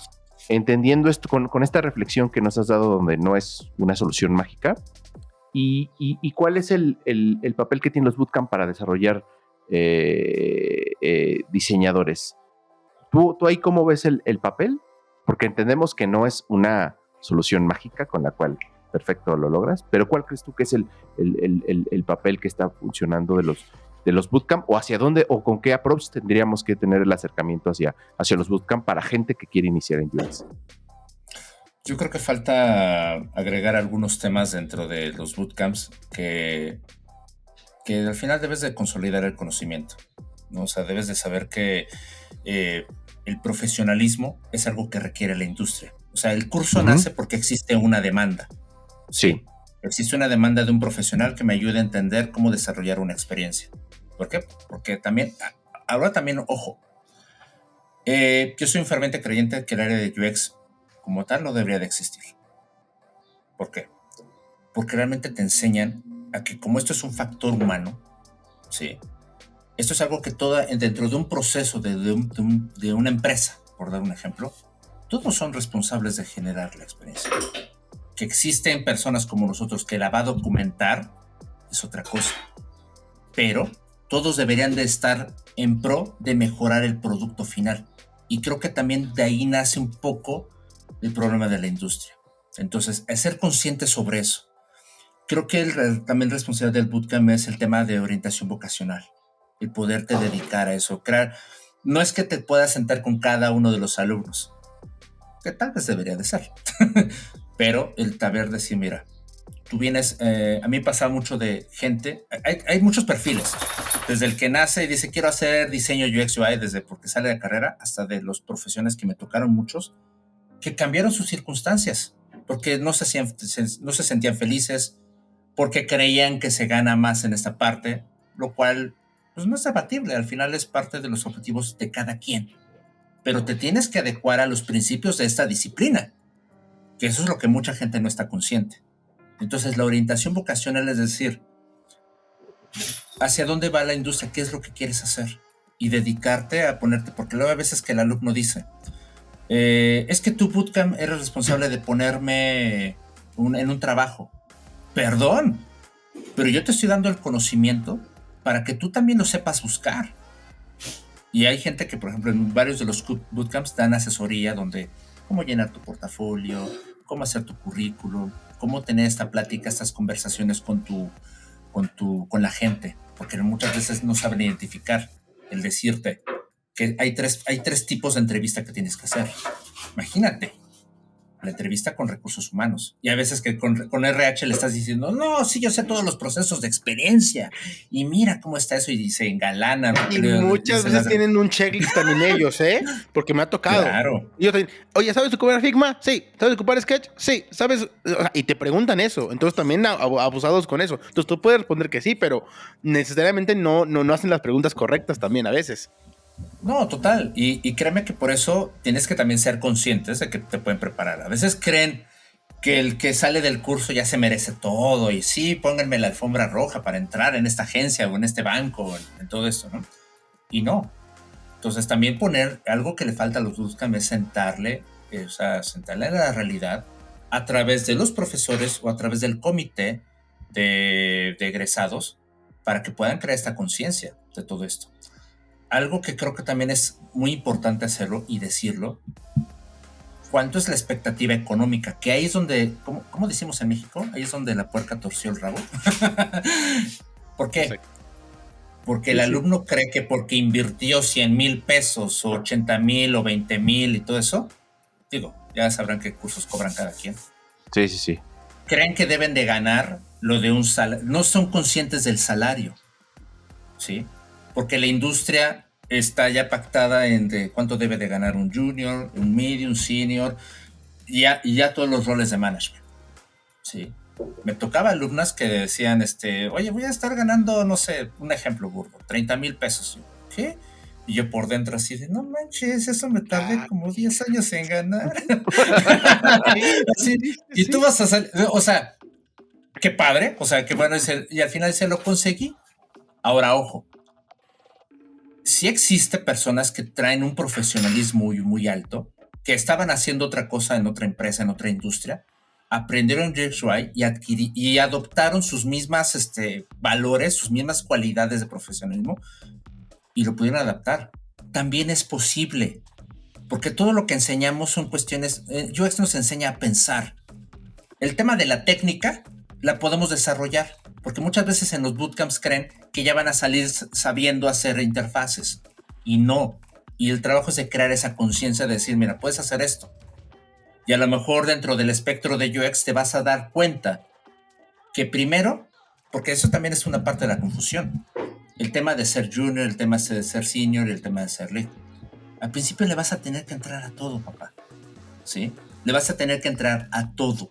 entendiendo esto con esta reflexión que nos has dado, donde no es una solución mágica, y cuál es el papel que tienen los bootcamp para desarrollar diseñadores. ¿Tú ahí cómo ves el papel? Porque entendemos que no es una solución mágica con la cual perfecto lo logras, pero ¿cuál crees tú que es el papel que está funcionando de los bootcamp, o hacia dónde o con qué approach tendríamos que tener el acercamiento hacia los bootcamp para gente que quiere iniciar en UX? Yo creo que falta agregar algunos temas dentro de los bootcamps que al final debes de consolidar el conocimiento, ¿no? O sea, debes de saber que el profesionalismo es algo que requiere la industria. O sea, el curso nace porque existe una demanda. Sí. Existe una demanda de un profesional que me ayude a entender cómo desarrollar una experiencia. ¿Por qué? Porque también, ahora también, ojo, yo soy un ferviente creyente de que el área de UX como tal no debería de existir. ¿Por qué? Porque realmente te enseñan a que como esto es un factor humano, ¿sí? Esto es algo que dentro de un proceso de una empresa, por dar un ejemplo, todos son responsables de generar la experiencia. Que existen personas como nosotros que la va a documentar es otra cosa, pero todos deberían de estar en pro de mejorar el producto final, y creo que también de ahí nace un poco el problema de la industria. Entonces, el ser consciente sobre eso. Creo que también responsable del bootcamp es el tema de orientación vocacional, el poderte dedicar a eso. No es que te puedas sentar con cada uno de los alumnos, que tal vez debería de ser, pero el saber decir, mira, tú vienes, a mí me pasa mucho de gente, hay muchos perfiles, desde el que nace y dice quiero hacer diseño UX UI, desde porque sale de carrera, hasta de los profesiones que me tocaron muchos, que cambiaron sus circunstancias, porque no se sentían felices, porque creían que se gana más en esta parte, lo cual pues no es debatible, al final es parte de los objetivos de cada quien, pero te tienes que adecuar a los principios de esta disciplina, que eso es lo que mucha gente no está consciente. Entonces la orientación vocacional es decir, hacia dónde va la industria, qué es lo que quieres hacer, y dedicarte a ponerte, porque luego a veces que el alumno dice, es que tu bootcamp eres responsable de ponerme en un trabajo. Perdón, pero yo te estoy dando el conocimiento para que tú también lo sepas buscar. Y hay gente que, por ejemplo, en varios de los bootcamps dan asesoría donde cómo llenar tu portafolio, cómo hacer tu currículum, cómo tener esta plática, estas conversaciones con la gente, porque muchas veces no saben identificar el decirte que hay tres tipos de entrevista que tienes que hacer. Imagínate, la entrevista con recursos humanos. Y a veces que con RH le estás diciendo, no, sí, yo sé todos los procesos de experiencia. Y mira cómo está eso. Y se engalanan. Y muchas veces tienen un checklist también ellos, ¿eh? Porque me ha tocado. Claro. Y yo te digo, oye, ¿sabes ocupar Figma? Sí. ¿Sabes ocupar Sketch? Sí. ¿Sabes? Y te preguntan eso. Entonces también abusados con eso. Entonces tú puedes responder que sí, pero necesariamente no hacen las preguntas correctas también a veces. No, total. Y créeme que por eso tienes que también ser conscientes de que te pueden preparar. A veces creen que el que sale del curso ya se merece todo. Y sí, pónganme la alfombra roja para entrar en esta agencia o en este banco, o en todo esto, ¿no? Y no. Entonces también poner algo que le falta a los bootcamp es sentarle a la realidad a través de los profesores o a través del comité de egresados para que puedan crear esta conciencia de todo esto. Algo que creo que también es muy importante hacerlo y decirlo, ¿cuánto es la expectativa económica? Que ahí es donde, ¿cómo decimos en México? Ahí es donde la puerca torció el rabo. ¿Por qué? Sí. Porque el alumno cree que porque invirtió 100,000 pesos o 80,000 o 20,000 y todo eso, digo, ya sabrán qué cursos cobran cada quien. Sí. Creen que deben de ganar lo de un salario. No son conscientes del salario, ¿sí? Porque la industria está ya pactada entre cuánto debe de ganar un junior, un medium, un senior, y ya todos los roles de management, ¿sí? Me tocaba alumnas que decían, oye, voy a estar ganando, no sé, un ejemplo burdo, 30,000 pesos. ¿Qué? Y yo por dentro así de, no manches, eso me tardé como 10 años en ganar. Así, y tú vas a salir, o sea, qué padre, o sea, qué bueno, y al final se lo conseguí. Ahora, ojo, sí existe personas que traen un profesionalismo muy, muy alto, que estaban haciendo otra cosa en otra empresa, en otra industria, aprendieron UX/UI y adoptaron sus mismas valores, sus mismas cualidades de profesionalismo y lo pudieron adaptar. También es posible, porque todo lo que enseñamos son cuestiones, UX nos enseña a pensar. El tema de la técnica la podemos desarrollar, porque muchas veces en los bootcamps creen que ya van a salir sabiendo hacer interfaces, y no. Y el trabajo es de crear esa conciencia de decir, mira, puedes hacer esto. Y a lo mejor dentro del espectro de UX te vas a dar cuenta que primero, porque eso también es una parte de la confusión, el tema de ser junior, el tema de ser senior y el tema de ser lead. Al principio le vas a tener que entrar a todo, papá. ¿Sí? Le vas a tener que entrar a todo.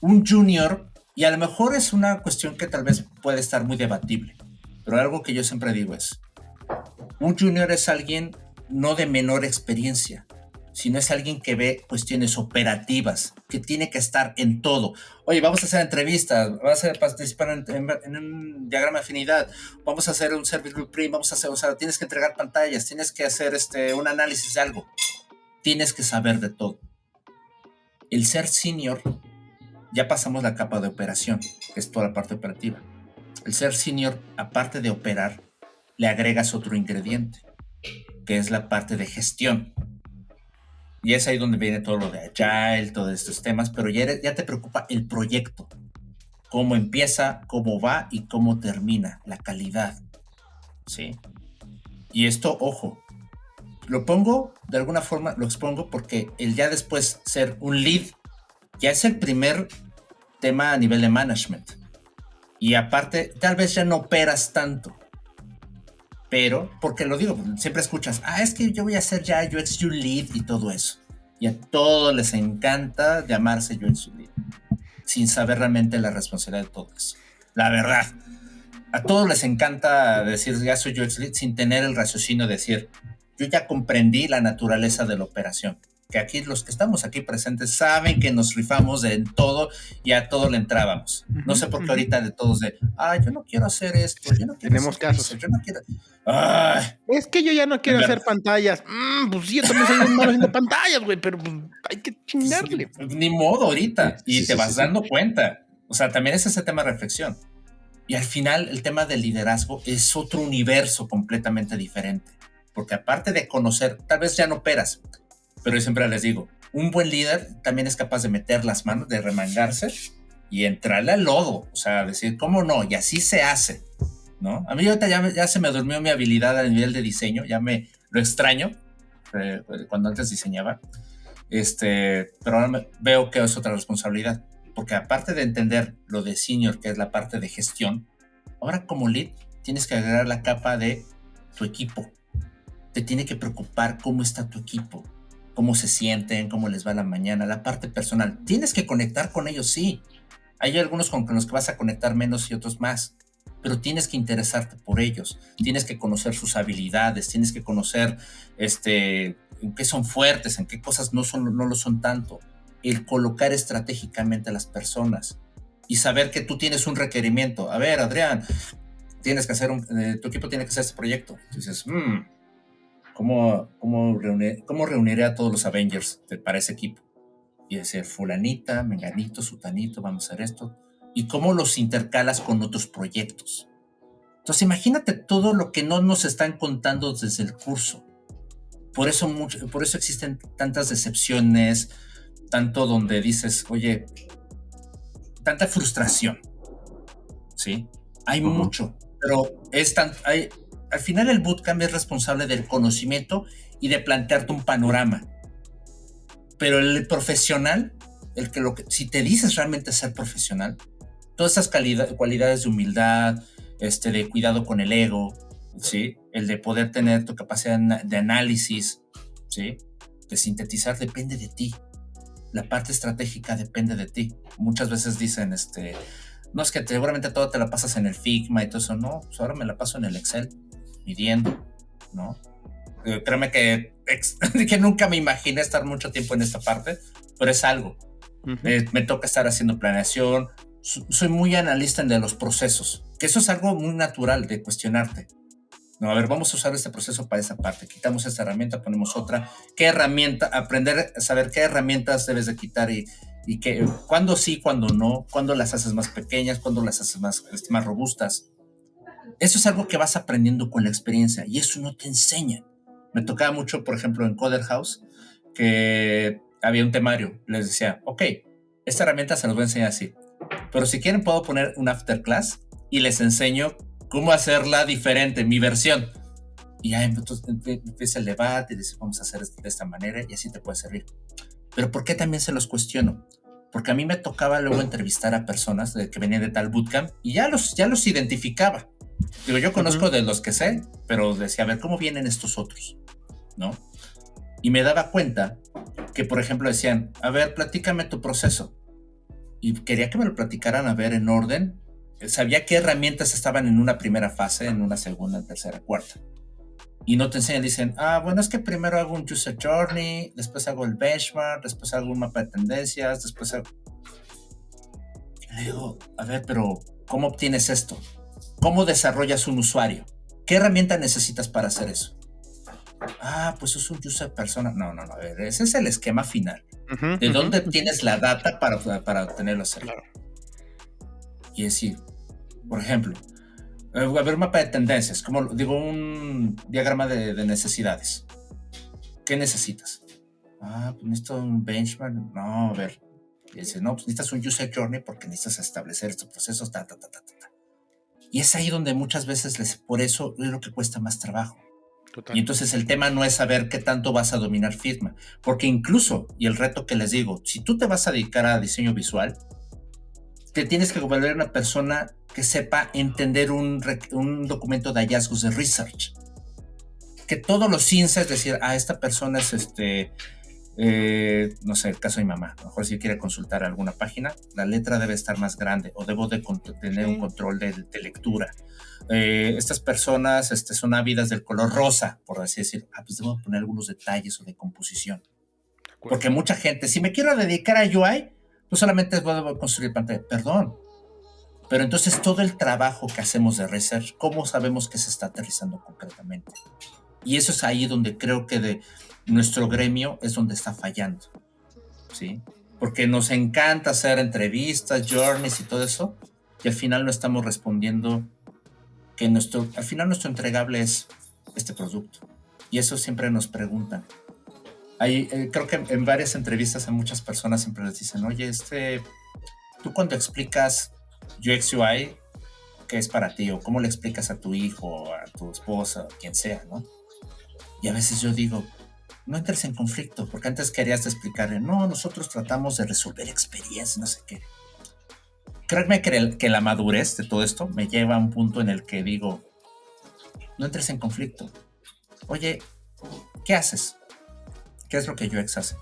Un junior, y a lo mejor es una cuestión que tal vez puede estar muy debatible, pero algo que yo siempre digo es, un junior es alguien no de menor experiencia, sino es alguien que ve cuestiones operativas, que tiene que estar en todo. Oye, vamos a hacer entrevistas, vas a participar en un diagrama de afinidad, vamos a hacer un service blueprint, vamos a hacer, o sea, tienes que entregar pantallas, tienes que hacer un análisis de algo. Tienes que saber de todo. El ser senior, ya pasamos la capa de operación, que es toda la parte operativa. El ser senior, aparte de operar, le agregas otro ingrediente, que es la parte de gestión. Y es ahí donde viene todo lo de Agile, todos estos temas, pero ya te preocupa el proyecto. Cómo empieza, cómo va y cómo termina, la calidad. ¿Sí? Y esto, ojo, lo pongo, de alguna forma lo expongo porque el ya después ser un lead ya es el primer tema a nivel de management. Y aparte, tal vez ya no operas tanto. Pero, porque lo digo, siempre escuchas, es que yo voy a ser ya UX lead y todo eso. Y a todos les encanta llamarse UX lead, sin saber realmente la responsabilidad de todo eso. La verdad, a todos les encanta decir, ya soy UX lead, sin tener el raciocinio de decir, yo ya comprendí la naturaleza de la operación. Que aquí los que estamos aquí presentes saben que nos rifamos en todo y a todo le entrábamos. No sé por qué ahorita de todos yo no quiero hacer esto, yo no quiero Tenemos hacer casos. eso, yo no quiero... Es que yo ya no quiero hacer pantallas. Pues sí, yo también soy un malo haciendo pantallas, güey, pero hay que chingarle. Ni modo ahorita. Sí, y te vas dando cuenta. O sea, también es ese tema de reflexión. Y al final el tema del liderazgo es otro universo completamente diferente. Porque aparte de conocer, tal vez ya no operas, pero yo siempre les digo, un buen líder también es capaz de meter las manos, de remangarse y entrarle al lodo. O sea, decir, ¿cómo no? Y así se hace, ¿no? A mí ahorita ya se me durmió mi habilidad a nivel de diseño, ya me lo extraño, cuando antes diseñaba, pero ahora veo que es otra responsabilidad, porque aparte de entender lo de senior, que es la parte de gestión, ahora como lead tienes que agregar la capa de tu equipo. Te tiene que preocupar cómo está tu equipo, cómo se sienten, cómo les va la mañana, la parte personal. Tienes que conectar con ellos, sí. Hay algunos con los que vas a conectar menos y otros más, pero tienes que interesarte por ellos, tienes que conocer sus habilidades, tienes que conocer en qué son fuertes, en qué cosas no lo son tanto. El colocar estratégicamente a las personas y saber que tú tienes un requerimiento. A ver, Adrián, tienes que hacer tu equipo tiene que hacer este proyecto. Entonces, ¿Cómo reuniré a todos los Avengers para ese equipo? Y decir, fulanita, menganito, sutanito, vamos a hacer esto. Y cómo los intercalas con otros proyectos. Entonces, imagínate todo lo que no nos están contando desde el curso. Por eso existen tantas decepciones, tanto donde dices, oye, tanta frustración. ¿Sí? Hay mucho, pero al final el bootcamp es responsable del conocimiento y de plantearte un panorama. Pero el profesional, si te dices realmente ser profesional, todas esas cualidades de humildad, de cuidado con el ego, ¿sí? El de poder tener tu capacidad de análisis, ¿sí? De sintetizar, depende de ti. La parte estratégica depende de ti. Muchas veces dicen, no, es que seguramente todo te la pasas en el Figma y todo eso. No, pues ahora me la paso en el Excel, midiendo, ¿no? Créeme que nunca me imaginé estar mucho tiempo en esta parte, pero es algo. Me toca estar haciendo planeación. Soy muy analista en de los procesos, que eso es algo muy natural de cuestionarte. No, a ver, vamos a usar este proceso para esa parte. Quitamos esta herramienta, ponemos otra. ¿Qué herramienta? Aprender a saber qué herramientas debes de quitar y cuándo sí, cuándo no, cuándo las haces más pequeñas, cuándo las haces más robustas. Eso es algo que vas aprendiendo con la experiencia y eso no te enseña. Me tocaba mucho, por ejemplo, en Coder House, que había un temario. Les decía, ok, esta herramienta se los voy a enseñar así. Pero si quieren puedo poner un afterclass y les enseño cómo hacerla diferente, mi versión. Y ya empieza el debate y dice, vamos a hacer de esta manera y así te puede servir. Pero ¿por qué también se los cuestiono? Porque a mí me tocaba luego entrevistar a personas que venían de tal bootcamp y ya los identificaba. Digo, yo conozco de los que sé, pero decía, a ver, ¿cómo vienen estos otros? ¿No? Y me daba cuenta que, por ejemplo, decían, a ver, platícame tu proceso. Y quería que me lo platicaran, a ver, en orden. Sabía qué herramientas estaban en una primera fase, en una segunda, tercera, cuarta. Y no te enseñan, dicen, bueno, es que primero hago un user journey, después hago el benchmark, después hago un mapa de tendencias, después hago... Y le digo, a ver, pero ¿cómo obtienes esto? ¿Cómo desarrollas un usuario? ¿Qué herramienta necesitas para hacer eso? Pues es un user persona. No, a ver, ese es el esquema final. ¿De dónde tienes la data para obtenerlo? Claro. Y decir, por ejemplo, a ver, un mapa de tendencias, como digo, un diagrama de necesidades. ¿Qué necesitas? Pues necesito un benchmark. No, a ver. Y dice, no, pues necesitas un user journey porque necesitas establecer estos procesos, Y es ahí donde muchas veces por eso es lo que cuesta más trabajo. Total. Y entonces el tema no es saber qué tanto vas a dominar Figma, porque incluso, y el reto que les digo, si tú te vas a dedicar a diseño visual, te tienes que volver una persona que sepa entender un documento de hallazgos de research. Que todos los INSA, es decir, esta persona es no sé, el caso de mi mamá, a lo mejor si quiere consultar alguna página, la letra debe estar más grande o debo de tener un control de lectura. Estas personas son ávidas del color rosa, por así decir, pues debo poner algunos detalles o de composición. Porque mucha gente, si me quiero dedicar a UI, no solamente debo construir pantalla, perdón, pero entonces todo el trabajo que hacemos de research, ¿cómo sabemos que se está aterrizando concretamente? Y eso es ahí donde creo que de nuestro gremio es donde está fallando, ¿sí? Porque nos encanta hacer entrevistas, journeys y todo eso, y al final no estamos respondiendo que al final nuestro entregable es este producto. Y eso siempre nos preguntan. Creo que en varias entrevistas a muchas personas siempre les dicen, oye, tú cuando explicas UX UI, ¿qué es para ti? O cómo le explicas a tu hijo, a tu esposa, a quien sea, ¿no? Y a veces yo digo, no entres en conflicto, porque antes querías explicarle, no, nosotros tratamos de resolver experiencias, no sé qué. Créeme que la madurez de todo esto me lleva a un punto en el que digo, no entres en conflicto. Oye, ¿qué haces? ¿Qué es lo que UX hace?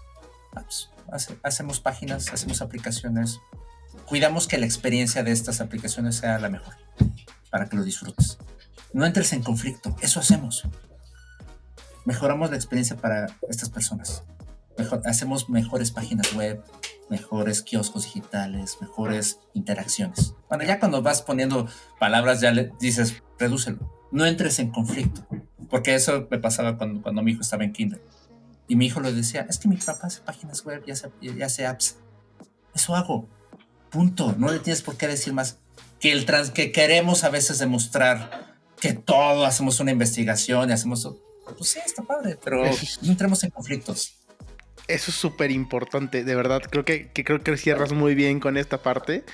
Hacemos páginas, hacemos aplicaciones, cuidamos que la experiencia de estas aplicaciones sea la mejor, para que lo disfrutes. No entres en conflicto, eso hacemos. Mejoramos la experiencia para estas personas. Hacemos mejores páginas web, mejores kioscos digitales, mejores interacciones. Bueno, ya cuando vas poniendo palabras ya le dices, redúcelo. No entres en conflicto. Porque eso me pasaba cuando mi hijo estaba en kinder. Y mi hijo le decía, es que mi papá hace páginas web y hace apps. Eso hago. Punto. No le tienes por qué decir más. Que queremos a veces demostrar que todo hacemos una investigación y hacemos... Pues sí, está padre, pero no entremos en conflictos. Eso es súper importante, de verdad. Creo que cierras muy bien con esta parte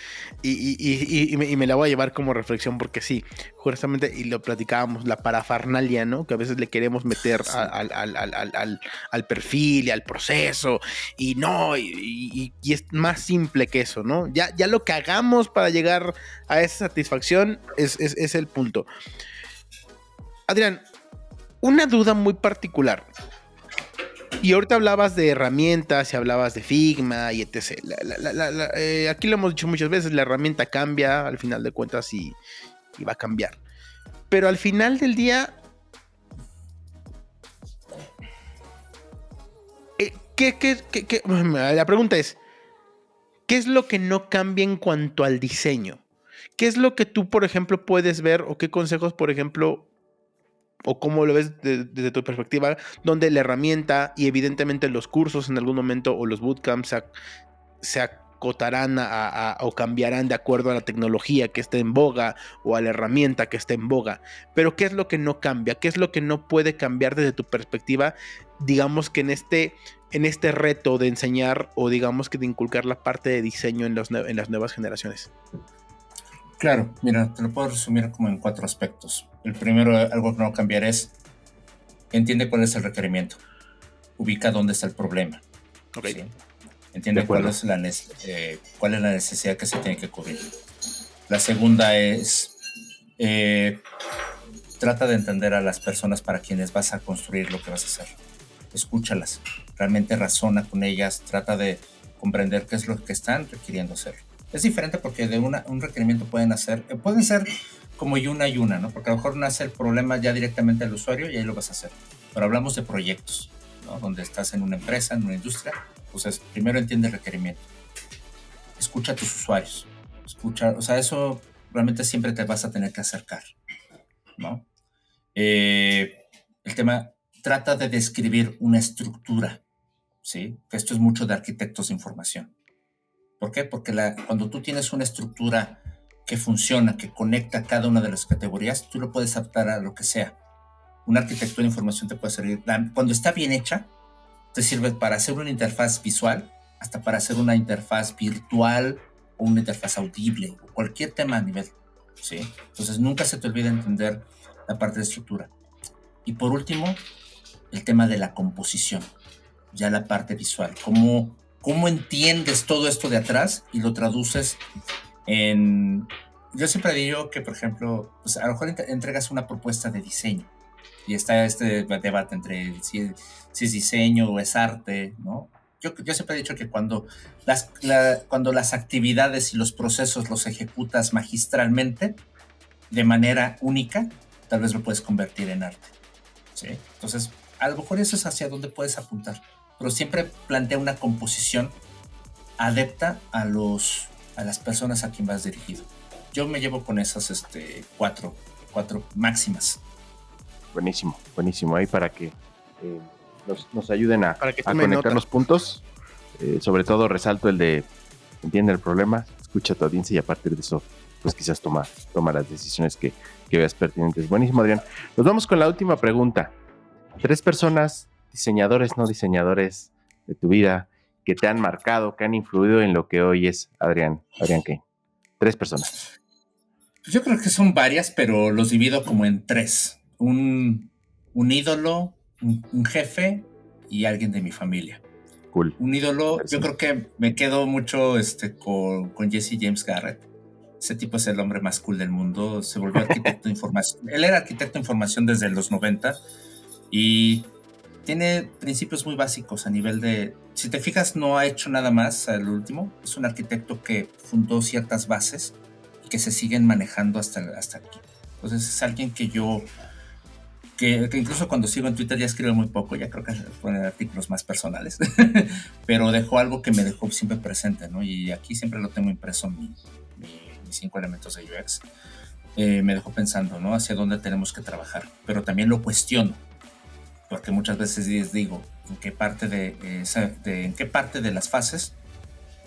y me la voy a llevar como reflexión porque sí, justamente, y lo platicábamos, la parafernalia, ¿no? Que a veces le queremos meter al perfil y al proceso y no, y es más simple que eso, ¿no? Ya lo que hagamos para llegar a esa satisfacción es el punto. Adrián, una duda muy particular. Y ahorita hablabas de herramientas y hablabas de Figma y etc. Aquí lo hemos dicho muchas veces, la herramienta cambia al final de cuentas y va a cambiar. Pero al final del día, La pregunta es, ¿qué es lo que no cambia en cuanto al diseño? ¿Qué es lo que tú, por ejemplo, puedes ver o qué consejos, por ejemplo, o cómo lo ves desde tu perspectiva, donde la herramienta y evidentemente los cursos en algún momento o los bootcamps se acotarán o cambiarán de acuerdo a la tecnología que esté en boga o a la herramienta que esté en boga? Pero ¿qué es lo que no cambia? ¿Qué es lo que no puede cambiar desde tu perspectiva? Digamos que en este reto de enseñar o digamos que de inculcar la parte de diseño en las nuevas generaciones. Claro, mira, te lo puedo resumir como en 4 aspectos. El primero, algo que no cambiar es, entiende cuál es el requerimiento, ubica dónde está el problema. Okay. ¿Sí? Entiende cuál es la necesidad que se tiene que cubrir. La segunda es, trata de entender a las personas para quienes vas a construir lo que vas a hacer. Escúchalas, realmente razona con ellas, trata de comprender qué es lo que están requiriendo hacer. Es diferente porque de un requerimiento pueden ser como y una, ¿no? Porque a lo mejor nace el problema ya directamente al usuario y ahí lo vas a hacer. Pero hablamos de proyectos, ¿no? Donde estás en una empresa, en una industria. Entonces, primero entiende el requerimiento. Escucha a tus usuarios. Eso realmente siempre te vas a tener que acercar, ¿no? El tema, trata de describir una estructura, ¿sí? Esto es mucho de arquitectos de información. ¿Por qué? Porque cuando tú tienes una estructura que funciona, que conecta cada una de las categorías, tú lo puedes adaptar a lo que sea. Una arquitectura de información te puede servir. Cuando está bien hecha, te sirve para hacer una interfaz visual, hasta para hacer una interfaz virtual o una interfaz audible, o cualquier tema a nivel, ¿sí? Entonces, nunca se te olvide entender la parte de estructura. Y por último, el tema de la composición, ya la parte visual. ¿Cómo entiendes todo esto de atrás y lo traduces en... Yo siempre digo que, por ejemplo, pues a lo mejor entregas una propuesta de diseño y está este debate entre si es diseño o es arte, ¿no? Yo siempre he dicho que cuando las actividades y los procesos los ejecutas magistralmente, de manera única, tal vez lo puedes convertir en arte, ¿sí? Entonces, a lo mejor eso es hacia donde puedes apuntar, pero siempre plantea una composición adepta a las personas a quien vas dirigido. Yo me llevo con esas cuatro máximas. Buenísimo. Ahí para que nos ayuden a conectar nota. los puntos. Sobre todo resalto el de entiende el problema, escucha a tu audiencia y a partir de eso, pues quizás toma las decisiones que veas pertinentes. Buenísimo, Adrián. Nos vamos con la última pregunta. 3 personas, diseñadores, no diseñadores de tu vida, que te han marcado, que han influido en lo que hoy es Adrián Kane. 3 personas. Yo creo que son varias, pero los divido como en 3. Un ídolo, un jefe y alguien de mi familia. Cool. Un ídolo, yo creo que me quedo mucho con Jesse James Garrett. Ese tipo es el hombre más cool del mundo. Se volvió arquitecto de información. Él era arquitecto de información desde los 90 y tiene principios muy básicos a nivel de... Si te fijas, no ha hecho nada más al último. Es un arquitecto que fundó ciertas bases y que se siguen manejando hasta aquí. Entonces es alguien que incluso cuando sigo en Twitter ya escribe muy poco, ya creo que ponen artículos más personales, pero dejó algo que me dejó siempre presente, ¿no? Y aquí siempre lo tengo impreso mis 5 elementos de UX. Me dejó pensando, ¿no? Hacia dónde tenemos que trabajar, pero también lo cuestiono, porque muchas veces les digo en qué parte de las fases,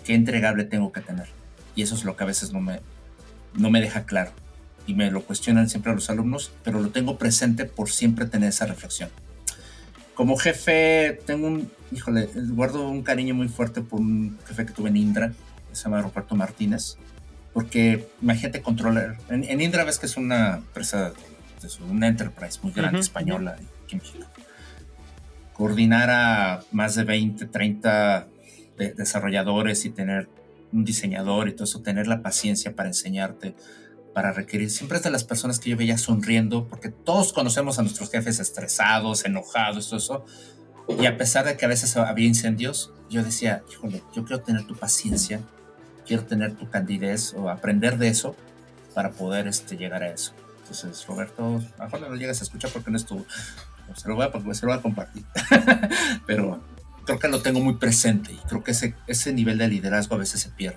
qué entregable tengo que tener, y eso es lo que a veces no me deja claro. Y me lo cuestionan siempre a los alumnos, pero lo tengo presente por siempre tener esa reflexión. Como jefe, guardo un cariño muy fuerte por un jefe que tuve en Indra, que se llama Roberto Martínez, porque imagínate controlar. En Indra ves que es una empresa, una enterprise muy grande, española, aquí en México. Coordinar a más de 20, 30 desarrolladores y tener un diseñador y todo eso, tener la paciencia para enseñarte, para requerir, siempre es de las personas que yo veía sonriendo, porque todos conocemos a nuestros jefes estresados, enojados, todo eso, y a pesar de que a veces había incendios, yo decía, híjole, yo quiero tener tu paciencia, quiero tener tu candidez o aprender de eso para poder llegar a eso. Entonces, Roberto, a lo mejor no lo llegas a escuchar porque no estuvo, se lo voy a compartir, pero creo que lo tengo muy presente y creo que ese nivel de liderazgo a veces se pierde.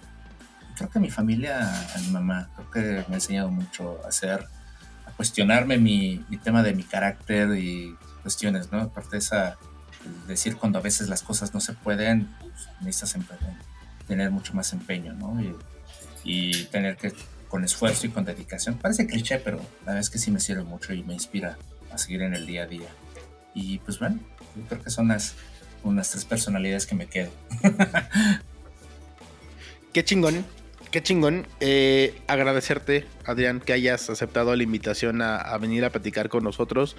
Creo que mi familia, a mi mamá, creo que me ha enseñado mucho a cuestionarme mi tema de mi carácter y cuestiones, ¿no? Aparte de decir cuando a veces las cosas no se pueden, pues necesitas tener mucho más empeño, ¿no? Y tener que, con esfuerzo y con dedicación, parece cliché, pero la verdad es que sí me sirve mucho y me inspira a seguir en el día a día. Y pues bueno, yo creo que son unas 3 personalidades que me quedo. Qué chingón. Qué chingón. Agradecerte, Adrián, que hayas aceptado la invitación a venir a platicar con nosotros.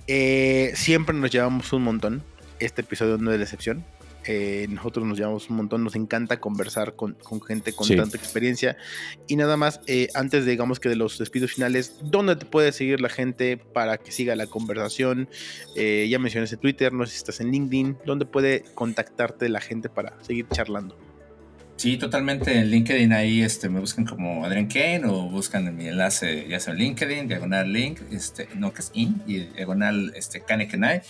Siempre nos llevamos un montón. Este episodio no es la excepción. Nosotros nos llevamos un montón. Nos encanta conversar con gente con tanta experiencia. Y nada más, antes digamos que de los despidos finales, ¿dónde te puede seguir la gente para que siga la conversación? Ya mencionaste Twitter, no sé si estás en LinkedIn. ¿Dónde puede contactarte la gente para seguir charlando? Sí, totalmente. En LinkedIn ahí me buscan como Adrián Kane o buscan en mi enlace, ya sea en LinkedIn, diagonal link, no que es in, y diagonal Kane Kenai.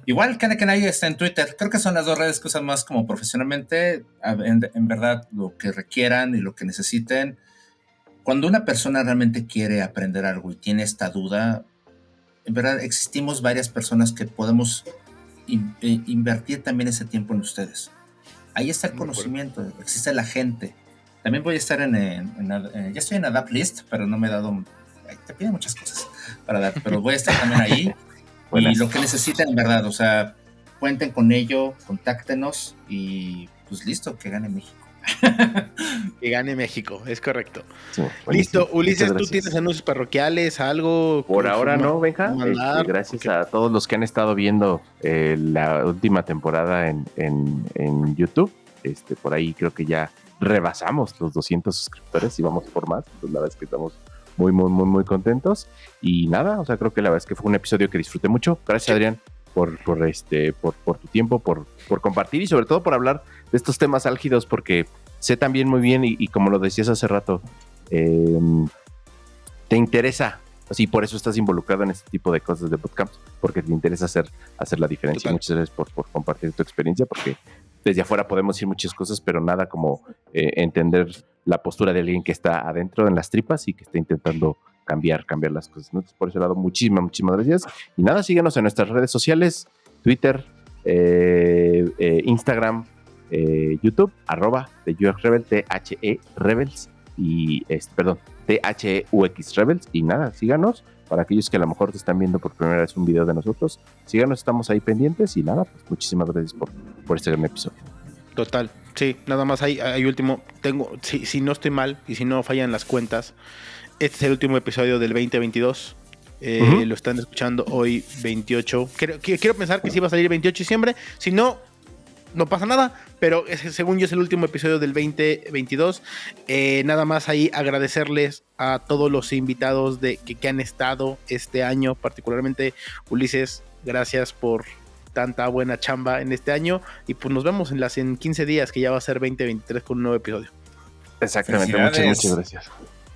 Igual Kane Kenai está en Twitter. Creo que son las 2 redes que usan más como profesionalmente. En verdad, lo que requieran y lo que necesiten. Cuando una persona realmente quiere aprender algo y tiene esta duda, en verdad existimos varias personas que podemos invertir también ese tiempo en ustedes. Ahí está el conocimiento, existe la gente. También voy a estar ya estoy en Adapt List, pero no me he dado, te piden muchas cosas para dar, pero voy a estar también ahí. Y lo que necesiten, en verdad, o sea, cuenten con ello, contáctenos y pues listo, que gane México. Que gane México, es correcto. Sí, listo, Ulises, ¿tú tienes anuncios parroquiales, algo? Por ahora no, Benja. Gracias a todos los que han estado viendo la última temporada en YouTube. Por ahí creo que ya rebasamos los 200 suscriptores y vamos por más. Pues la verdad es que estamos muy, muy, muy, muy contentos. Y nada, o sea, creo que la verdad es que fue un episodio que disfruté mucho. Gracias, Adrián, por tu tiempo, por compartir y sobre todo por hablar de estos temas álgidos, porque sé también muy bien y como lo decías hace rato, te interesa, así por eso estás involucrado en este tipo de cosas de bootcamps, porque te interesa hacer la diferencia. Total. Muchas gracias por compartir tu experiencia, porque desde afuera podemos decir muchas cosas, pero nada como entender la postura de alguien que está adentro en las tripas y que está intentando cambiar las cosas, ¿no? Entonces, por ese lado, muchísimas gracias. Y nada, síguenos en nuestras redes sociales, Twitter, Instagram, YouTube, @TheUX THE Rebels y THEUX Rebels. Y nada, síganos. Para aquellos que a lo mejor te están viendo por primera vez un video de nosotros, síganos, estamos ahí pendientes. Y nada, pues muchísimas gracias por este gran episodio. Total, sí, nada más hay último. Si no estoy mal y si no fallan las cuentas, este es el último episodio del 2022. Lo están escuchando hoy 28. Quiero pensar que sí va a salir 28 de diciembre. Si no, no pasa nada. Pero según yo es el último episodio del 2022. Nada más ahí agradecerles a todos los invitados que han estado este año. Particularmente Ulises, gracias por tanta buena chamba en este año. Y pues nos vemos en 15 días, que ya va a ser 2023 con un nuevo episodio. Exactamente, muchas gracias.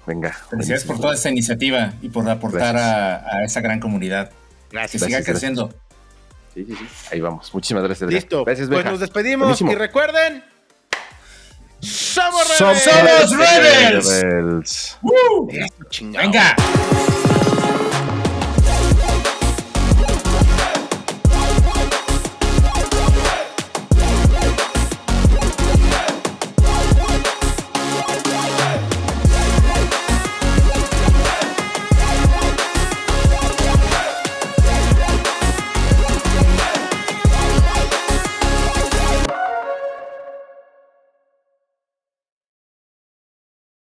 Venga. Felicidades por toda esta iniciativa y por aportar a esa gran comunidad. Gracias. Que siga creciendo. Sí. Ahí vamos. Muchísimas gracias. Listo. Gracias, pues Benja. nos despedimos. Buenísimo. Y recuerden, ¡Somos Rebels! ¡Somos Rebels! ¡Venga!